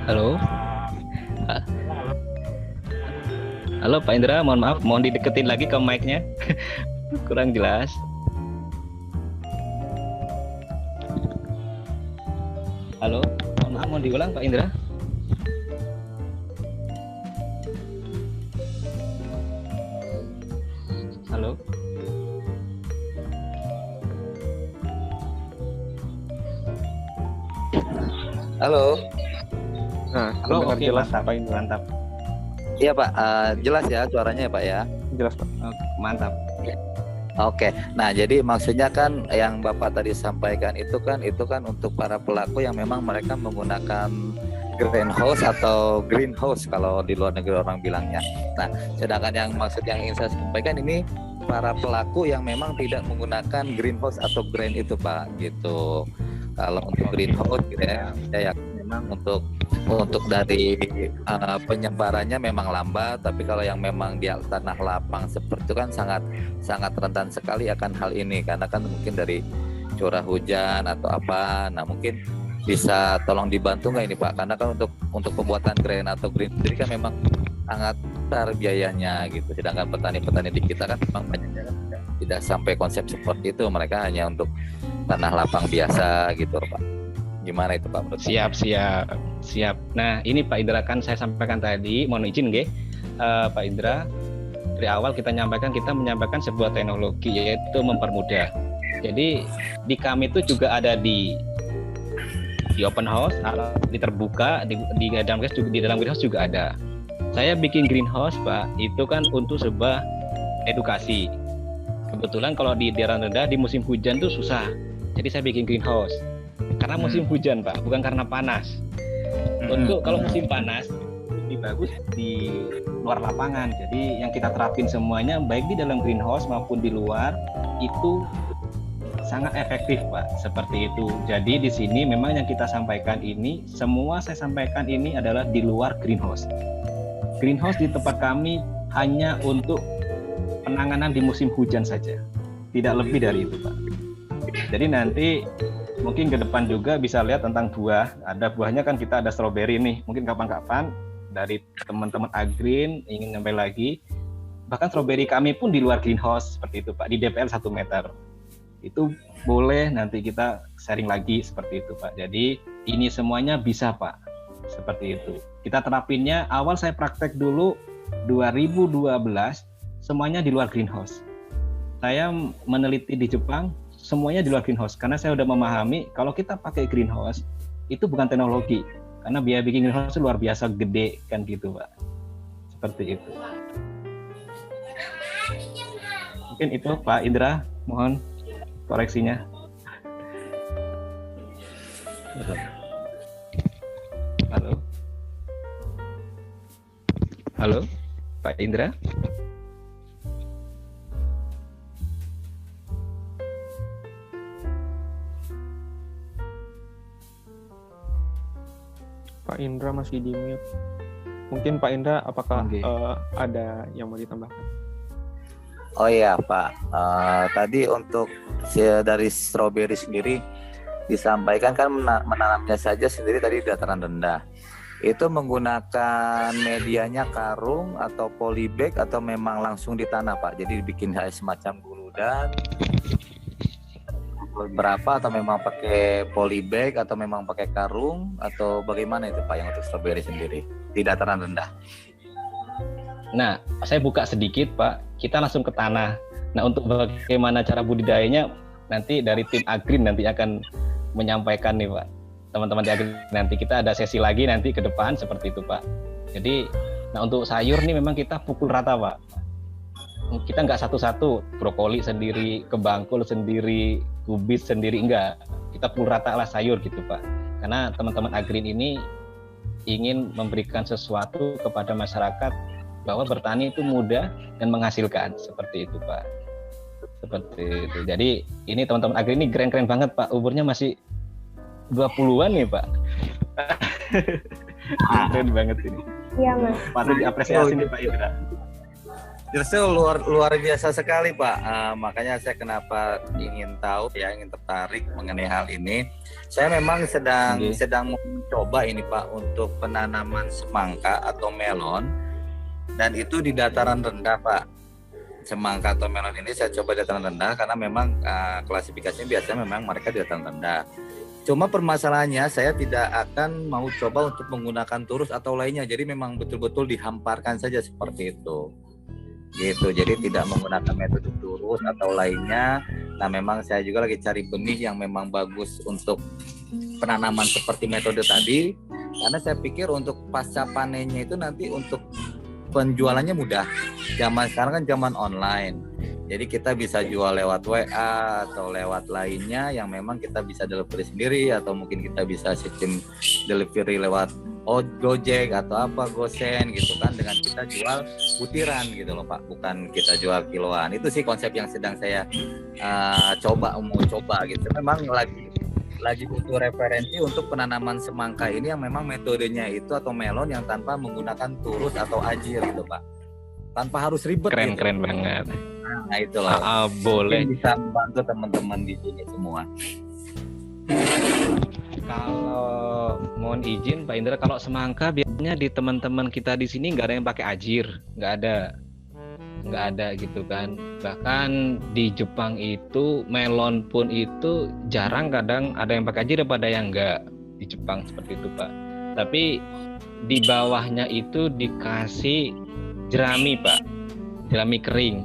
Halo. Halo Pak Indra, mohon maaf, mohon dideketin lagi ke mic-nya. Kurang jelas. Halo, mohon maaf, mohon diulang Pak Indra. Halo. Halo. Nah, Halo, dengar oke, jelas mantap, Pak Indra. mantap. Iya Pak, jelas ya suaranya ya Pak ya. Jelas Pak. Mantap. Oke, nah jadi maksudnya kan yang Bapak tadi sampaikan itu kan untuk para pelaku yang memang mereka menggunakan greenhouse atau greenhouse kalau di luar negeri orang bilangnya. Nah, sedangkan yang maksud yang ingin saya sampaikan ini para pelaku yang memang tidak menggunakan greenhouse atau green itu Pak, gitu. Kalau untuk greenhouse gitu ya, saya yakin memang untuk dari penyebarannya memang lambat, tapi kalau yang memang di tanah lapang seperti itu kan sangat rentan sekali akan hal ini karena kan mungkin dari curah hujan atau apa. Nah mungkin bisa tolong dibantu nggak ini Pak? Karena kan untuk pembuatan green atau green sendiri kan memang sangat besar biayanya gitu. Sedangkan petani-petani di kita kan memang banyaknya tidak sampai konsep seperti itu, mereka hanya untuk tanah lapang biasa gitu Pak. Gimana itu Pak? Siap. Nah ini Pak Indra kan saya sampaikan tadi, mohon izin nggih, Pak Indra, dari awal kita menyampaikan sebuah teknologi yaitu mempermudah. Jadi di kami itu juga ada di open house, di terbuka, di dalam greenhouse juga ada. Saya bikin greenhouse Pak, itu kan untuk sebuah edukasi. Kebetulan kalau di daerah rendah di musim hujan tuh susah, jadi saya bikin greenhouse. Karena musim hujan Pak, bukan karena panas. Untuk kalau musim panas lebih bagus di luar lapangan. Jadi yang kita terapin semuanya baik di dalam greenhouse maupun di luar itu sangat efektif Pak, seperti itu. Jadi di sini memang yang kita sampaikan ini, semua saya sampaikan ini adalah di luar greenhouse. Greenhouse di tempat kami hanya untuk penanganan di musim hujan saja, tidak lebih dari itu Pak. Jadi nanti mungkin ke depan juga bisa lihat tentang buah. Ada buahnya kan kita ada strawberry nih. Mungkin kapan-kapan dari teman-teman Agreen ingin nyampe lagi. Bahkan strawberry kami pun di luar greenhouse seperti itu Pak, di DPL 1 meter. Itu boleh nanti kita sharing lagi seperti itu Pak. Jadi ini semuanya bisa Pak, seperti itu. Kita terapinnya awal saya praktek dulu 2012 semuanya di luar greenhouse. Saya meneliti di Jepang semuanya di luar greenhouse karena saya udah memahami kalau kita pakai greenhouse itu bukan teknologi karena biaya bikin greenhouse luar biasa gede kan gitu Pak. Seperti itu. Mungkin itu Pak Indra, mohon koreksinya. Halo Pak Indra. Pak Indra masih di mute. Mungkin Pak Indra apakah ada yang mau ditambahkan? Oh iya Pak, tadi untuk dari strawberry sendiri disampaikan kan menanamnya saja sendiri tadi dataran rendah. Itu menggunakan medianya karung atau polybag atau memang langsung di tanah Pak? Jadi dibikin semacam guludan berapa atau memang pakai polybag atau memang pakai karung atau bagaimana itu Pak yang untuk strawberry sendiri di dataran rendah? Nah, saya buka sedikit Pak, kita langsung ke tanah. Nah, untuk bagaimana cara budidayanya nanti dari tim Agreen nanti akan menyampaikan nih Pak. Teman-teman di Agreen nanti kita ada sesi lagi nanti ke depan seperti itu Pak. Jadi, nah untuk sayur nih memang kita pukul rata Pak. Kita nggak satu-satu, brokoli sendiri, kebangkul sendiri, kubis sendiri, enggak. Kita pukul rata lah sayur gitu Pak. Karena teman-teman Agreen ini ingin memberikan sesuatu kepada masyarakat bahwa bertani itu mudah dan menghasilkan, seperti itu Pak. Seperti itu. Jadi ini teman-teman agri ini keren-keren banget Pak. Umurnya masih 20-an nih Pak. Keren banget ini. Iya Mas. Patut diapresiasi nih Pak Indra. Justru luar biasa sekali Pak. Makanya saya kenapa ingin tahu ya, ingin tertarik mengenai hal ini. Saya memang sedang mencoba ini Pak untuk penanaman semangka atau melon, dan itu di dataran rendah Pak. Semangka atau melon ini saya coba di dataran rendah karena memang klasifikasinya biasanya memang mereka di dataran rendah. Cuma permasalahannya saya tidak akan mau coba untuk menggunakan turus atau lainnya. Jadi memang betul-betul dihamparkan saja seperti itu. Gitu, jadi tidak menggunakan metode turus atau lainnya. Nah memang saya juga lagi cari benih yang memang bagus untuk penanaman seperti metode tadi, karena saya pikir untuk pasca panennya itu nanti untuk penjualannya mudah. Zaman sekarang kan zaman online, jadi kita bisa jual lewat WA atau lewat lainnya yang memang kita bisa delivery sendiri, atau mungkin kita bisa sistem delivery lewat Gojek atau apa Gosen gitu kan, dengan kita jual butiran gitu loh Pak, bukan kita jual kiloan. Itu sih konsep yang sedang saya mau coba gitu. Memang lagi butuh referensi untuk penanaman semangka ini yang memang metodenya itu atau melon yang tanpa menggunakan turus atau ajir gitu Pak, tanpa harus ribet. Keren gitu. Banget. Nah itulah boleh bisa membantu teman-teman di sini semua. Kalau mohon izin Pak Indra, kalau semangka biasanya di teman-teman kita di sini nggak ada yang pakai ajir, nggak ada gitu kan. Bahkan di Jepang itu melon pun itu jarang, kadang ada yang pakai ajir daripada yang nggak, di Jepang seperti itu Pak. Tapi di bawahnya itu dikasih jerami Pak, jerami kering.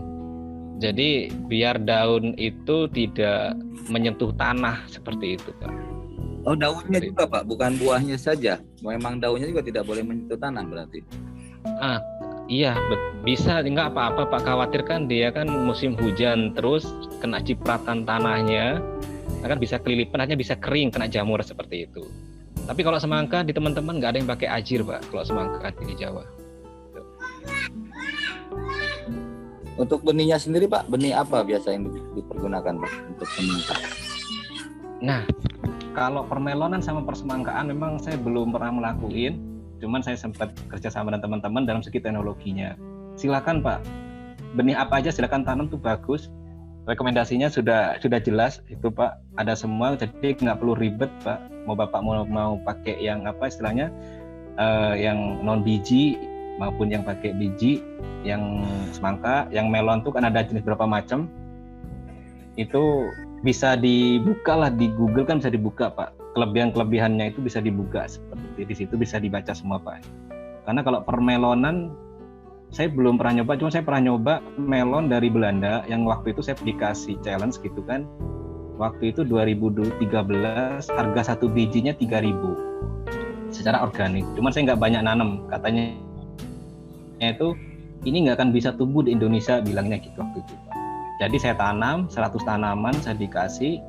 Jadi biar daun itu tidak menyentuh tanah seperti itu Pak. Oh daunnya juga Pak, bukan buahnya saja. Memang daunnya juga tidak boleh menyentuh tanah berarti. Iya, bisa, nggak apa-apa Pak. Khawatir kan dia kan musim hujan terus kena cipratan tanahnya, akan bisa kelilipan, hanya bisa kering, kena jamur seperti itu. Tapi kalau semangka di teman-teman nggak ada yang pakai ajir Pak. Kalau semangka di Jawa. Untuk benihnya sendiri Pak, benih apa biasa yang dipergunakan Pak untuk semangka? Nah, kalau permelonan sama persemangkaan memang saya belum pernah melakuin, cuman saya sempat kerja sama dengan teman-teman dalam segi teknologinya. Silakan Pak, benih apa aja silakan tanam tuh bagus. Rekomendasinya sudah jelas itu Pak, ada semua, jadi nggak perlu ribet Pak. Mau Bapak mau pakai yang apa istilahnya, yang non biji maupun yang pakai biji, yang semangka, yang melon tuh kan ada jenis berapa macam. Itu bisa dibuka lah di Google, kan bisa dibuka Pak. Kelebihannya itu bisa dibuka, seperti di situ bisa dibaca semua Pak. Karena kalau permelonan saya belum pernah nyoba, cuma saya pernah nyoba melon dari Belanda yang waktu itu saya dikasih challenge gitu kan. Waktu itu 2013 harga satu bijinya 3.000 secara organik. Cuman saya nggak banyak nanam, katanya itu ini nggak akan bisa tumbuh di Indonesia, bilangnya gitu waktu itu. Jadi saya tanam 100 tanaman, saya dikasih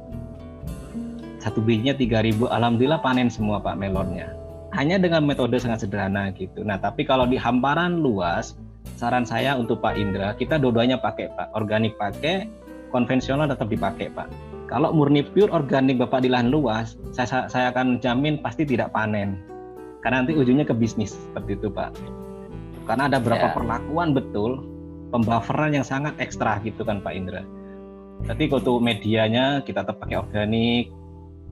satu bijinya 3.000, alhamdulillah panen semua Pak melonnya. Hanya dengan metode sangat sederhana gitu. Nah tapi kalau di hamparan luas, saran saya untuk Pak Indra, kita dua-duanya pakai Pak. Organik pakai, konvensional tetap dipakai Pak. Kalau murni pure organik Bapak di lahan luas, saya akan jamin pasti tidak panen. Karena nanti ujungnya ke bisnis seperti itu Pak. Karena ada beberapa perlakuan betul, pembufferan yang sangat ekstra gitu kan Pak Indra. Tapi kalau medianya kita tetap pakai organik,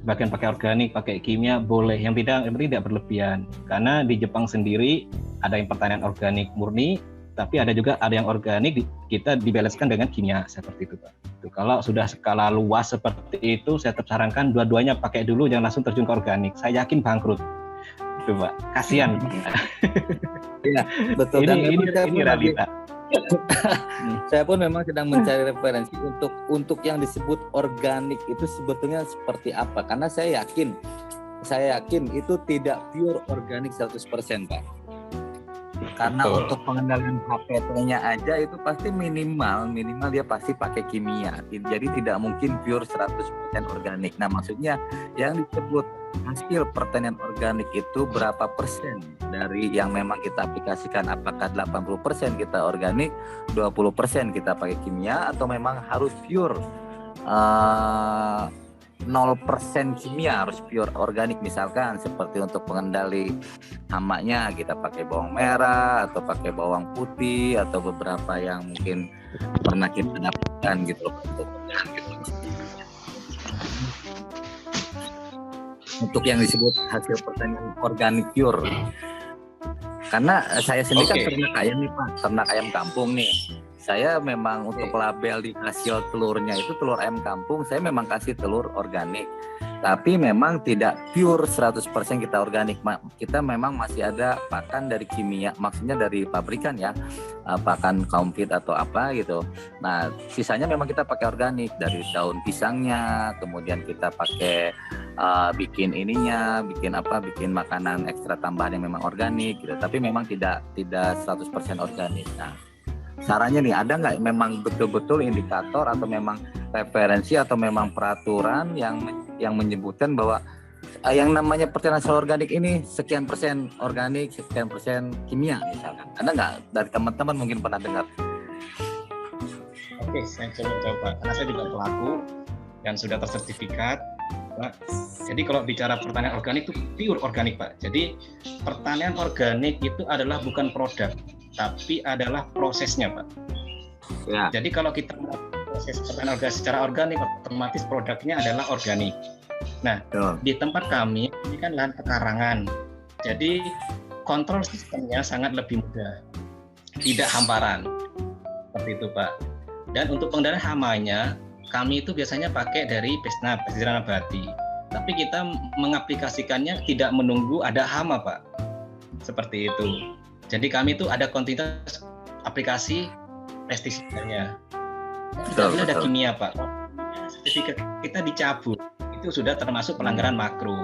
sebagian pakai organik, pakai kimia boleh, yang penting tidak berlebihan. Karena di Jepang sendiri ada yang pertanian organik murni, tapi ada yang organik kita dibaleskan dengan kimia seperti itu Pak. Itu kalau sudah skala luas seperti itu, saya tetap sarankan dua-duanya pakai dulu, jangan langsung terjun ke organik. Saya yakin bangkrut. Itu Pak, kasihan. Iya, betul. Ini realita. Saya pun memang sedang mencari referensi untuk yang disebut organik itu sebetulnya seperti apa, karena saya yakin itu tidak pure organik 100% Pak. Karena untuk pengendalian HPT-nya aja itu pasti minimal dia pasti pakai kimia. Jadi tidak mungkin pure 100% organik. Nah, maksudnya yang disebut hasil pertanian organik itu berapa persen dari yang memang kita aplikasikan, apakah 80% kita organik, 20% kita pakai kimia, atau memang harus pure 0% kimia, harus pure organik. Misalkan seperti untuk pengendali hamanya kita pakai bawang merah atau pakai bawang putih atau beberapa yang mungkin pernah kita dapatkan gitu loh. Untuk yang disebut hasil pertanian organik pure. Karena saya sendiri kan ternak ayam nih Pak, ternak ayam kampung nih. Saya memang untuk label di hasil telurnya itu telur ayam kampung, saya memang kasih telur organik. Tapi memang tidak pure 100% kita organik. Kita memang masih ada pakan dari kimia, maksudnya dari pabrikan ya, pakan kaum feed atau apa gitu. Nah, sisanya memang kita pakai organik, dari daun pisangnya, kemudian kita pakai bikin ininya, bikin makanan ekstra tambahan yang memang organik gitu. Tapi memang tidak 100% organik. Nah, sarannya nih, ada nggak memang betul-betul indikator atau memang referensi atau memang peraturan yang menyebutkan bahwa yang namanya pertanian organik ini sekian persen organik, sekian persen kimia misalkan? Ada nggak dari teman-teman mungkin pernah dengar? Oke, saya coba karena saya juga pelaku dan sudah tersertifikat, Pak. Jadi kalau bicara pertanian organik itu pure organik, Pak. Jadi pertanian organik itu adalah bukan produk, tapi adalah prosesnya, Pak. Ya. Jadi kalau kita proses pertanian organik secara organik, otomatis produknya adalah organik. Nah, di tempat kami ini kan lahan pekarangan, jadi kontrol sistemnya sangat lebih mudah, tidak hamparan, seperti itu Pak. Dan untuk pengendalian hamanya, kami itu biasanya pakai dari pestisida nabati, tapi kita mengaplikasikannya tidak menunggu ada hama Pak, seperti itu. Jadi kami itu ada kontinuitas aplikasi pestisidanya. Tidak ada kimia Pak. Sertifikat kita dicabut, itu sudah termasuk pelanggaran makro.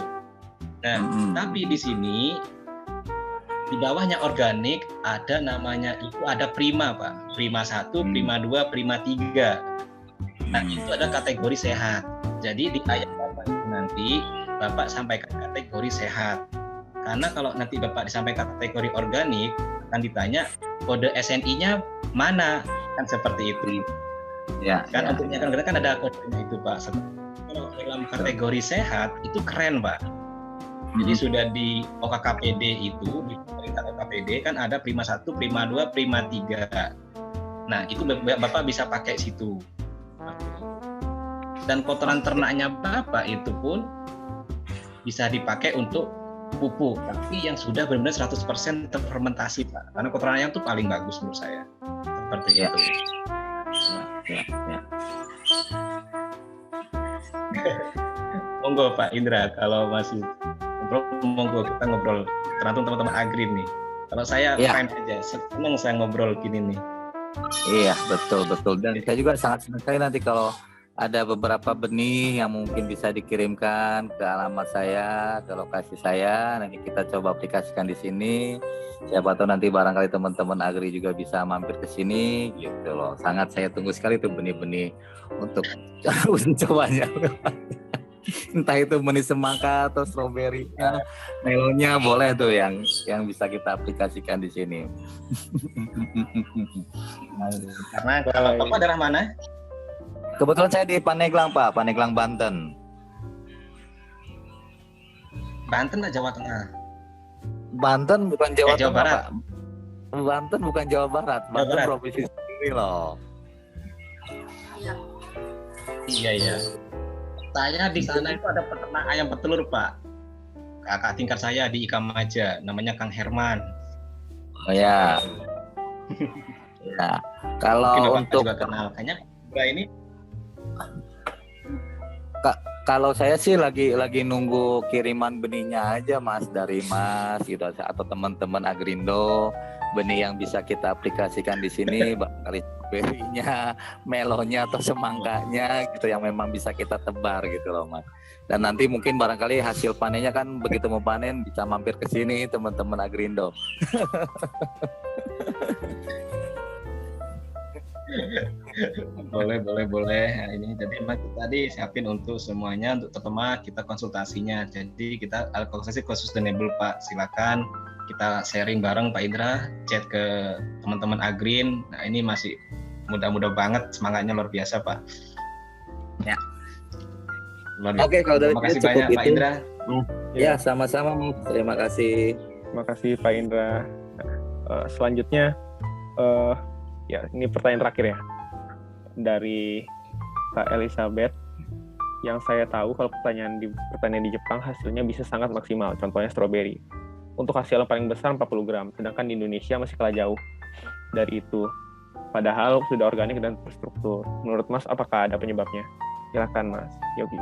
Nah, tapi di sini di bawahnya organik ada namanya itu ada prima Pak. Prima 1, prima 2, prima 3. Nah, itu ada kategori sehat. Jadi di ayat Bapak nanti Bapak sampaikan kategori sehat. Karena kalau nanti Bapak disampaikan kategori organik, akan ditanya kode SNI-nya mana, kan seperti itu. Ya. Kan untuk menyatakan kan ada kodenya itu Pak. Kalau dalam kategori sehat itu keren Pak. Jadi sudah di OKKPD itu, di pemerintah OKKPD kan ada prima 1, prima 2, prima 3. Nah, itu Bapak bisa pakai situ. Dan kotoran ternaknya Bapak itu pun bisa dipakai untuk pupuk, tapi yang sudah benar-benar 100% terfermentasi Pak. Karena kotoran ayam itu paling bagus menurut saya. Seperti itu. Ya. Monggo Pak Indra, kalau masih ngobrol, monggo kita ngobrol. Tergantung teman-teman agri nih. Kalau saya fine aja, senang saya ngobrol gini nih. Iya, betul. Dan saya juga sangat senang sekali nanti kalau ada beberapa benih yang mungkin bisa dikirimkan ke alamat saya, ke lokasi saya. Nanti kita coba aplikasikan di sini. Siapa tahu nanti barangkali teman-teman agri juga bisa mampir ke sini, gitu loh. Sangat saya tunggu sekali tuh benih-benih untuk uji cobanya. Entah itu benih semangka atau stroberinya, melonnya boleh tuh yang bisa kita aplikasikan di sini. Karena kalau Bapak daerah mana? Kebetulan saya di Pandeglang Pak, Pandeglang Banten. Banten atau Jawa Tengah? Banten bukan Jawa Tengah, Barat. Pak. Banten bukan Jawa Barat, Banten Barat. provinsi sendiri loh. Iya. Saya di sana itu ada peternak ayam petelur Pak. Kakak tingkat saya di Ikamaja, namanya Kang Herman. Oh ya. Ya. Kalau untuk juga kenal, kayaknya ini. Kalau saya sih lagi nunggu kiriman benihnya aja Mas, dari Mas gitu atau teman-teman Agrindo, benih yang bisa kita aplikasikan di sini, barangkali berinya, melonnya atau semangkanya gitu yang memang bisa kita tebar gitu loh Mas. Dan nanti mungkin barangkali hasil panennya kan begitu mau panen bisa mampir ke sini teman-teman Agrindo. Boleh. Nah, ini jadi memang kita tadi siapin untuk semuanya, untuk pertama kita konsultasinya. Jadi kita konsultasi ke sustainable Pak. Silakan kita sharing bareng Pak Indra, chat ke teman-teman Agreen. Nah, ini masih mudah-mudah banget, semangatnya luar biasa Pak. Ya. Luar biasa. Oke, kalau dari Terima kasih saya banyak cukup Pak itu. Indra. Ya, sama-sama. Terima kasih. Terima kasih Pak Indra. Selanjutnya, ya ini pertanyaan terakhir ya dari Kak Elizabeth. Yang saya tahu kalau pertanian di Jepang hasilnya bisa sangat maksimal. Contohnya stroberi. Untuk hasil yang paling besar 40 gram, sedangkan di Indonesia masih kalah jauh dari itu. Padahal sudah organik dan terstruktur. Menurut Mas, apakah ada penyebabnya? Silakan Mas Yogi.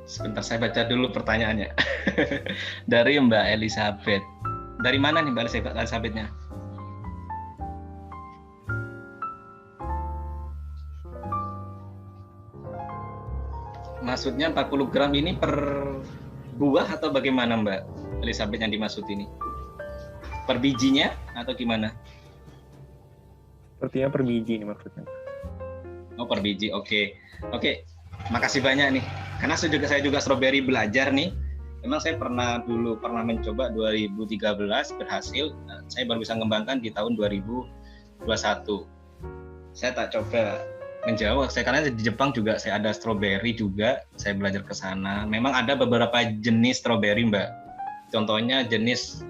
Sebentar, saya baca dulu pertanyaannya. Dari Mbak Elizabeth. Dari mana nih Mbak Elizabeth-nya? Maksudnya 40 gram ini per buah atau bagaimana Mbak Elizabeth yang dimaksud ini? Per bijinya atau gimana? Sepertinya per biji ini maksudnya. Oh, per biji, oke. Makasih banyak nih. Karena saya juga strawberry belajar nih. Memang saya pernah mencoba 2013 berhasil. Nah, saya baru bisa mengembangkan di tahun 2021. Saya tak coba menjauh. Karena di Jepang juga saya ada strawberry juga. Saya belajar ke sana. Memang ada beberapa jenis strawberry, Mbak. Contohnya jenis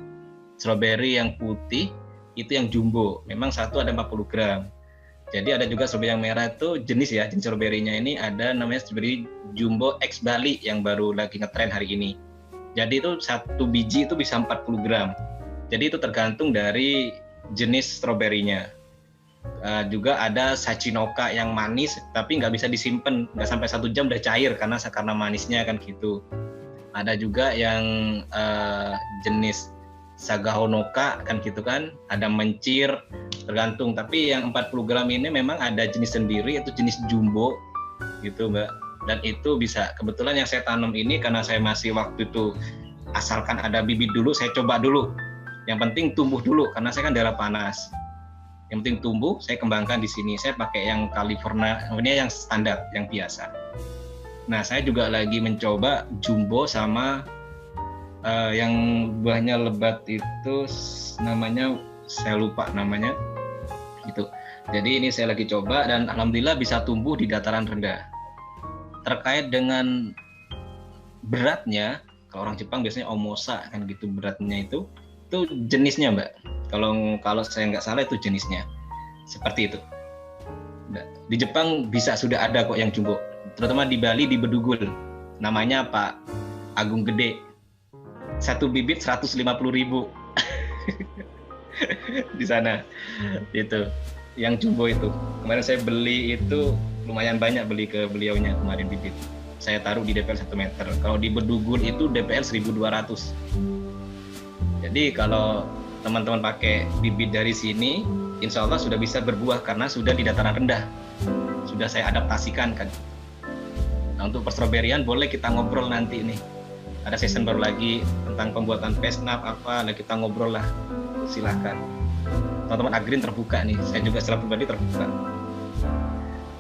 strawberry yang putih itu yang jumbo. Memang satu ada 40 gram. Jadi ada juga strawberry yang merah itu jenis strawberry-nya ini ada namanya strawberry jumbo X Bali yang baru lagi ngetren hari ini. Jadi itu satu biji itu bisa 40 gram. Jadi itu tergantung dari jenis strawberry-nya. Juga ada Sachinoka yang manis tapi nggak bisa disimpan, nggak sampai 1 jam udah cair karena manisnya kan gitu. Ada juga yang jenis Sagahonoka kan gitu kan, ada mencir, tergantung. Tapi yang 40 gram ini memang ada jenis sendiri, itu jenis jumbo gitu Mbak. Dan itu bisa, kebetulan yang saya tanam ini karena saya masih waktu itu asalkan ada bibit dulu, saya coba dulu. Yang penting tumbuh dulu karena saya kan daerah panas. Yang penting tumbuh, saya kembangkan di sini. Saya pakai yang California, ini yang standar, yang biasa. Nah, saya juga lagi mencoba jumbo sama yang buahnya lebat itu namanya saya lupa namanya gitu. Jadi ini saya lagi coba dan alhamdulillah bisa tumbuh di dataran rendah. Terkait dengan beratnya, kalau orang Jepang biasanya omosa kan gitu beratnya itu jenisnya Mbak. Kalau saya nggak salah itu jenisnya seperti itu. Di Jepang sudah ada kok yang jumbo, terutama di Bali di Bedugul. Namanya Pak Agung Gede. Satu bibit 150.000 di sana itu yang jumbo itu. Kemarin saya beli itu lumayan banyak, beli ke beliaunya kemarin bibit. Saya taruh di DPL 1 meter. Kalau di Bedugul itu DPL 1.200. Jadi kalau teman-teman pakai bibit dari sini, insya Allah sudah bisa berbuah karena sudah di dataran rendah. Sudah saya adaptasikan kan. Nah, untuk perstroberian boleh kita ngobrol nanti nih. Ada season baru lagi tentang pembuatan pesnap apa, nah kita ngobrol lah. Silahkan. Teman-teman Agreen terbuka nih. Saya juga secara pribadi terbuka.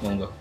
Monggo.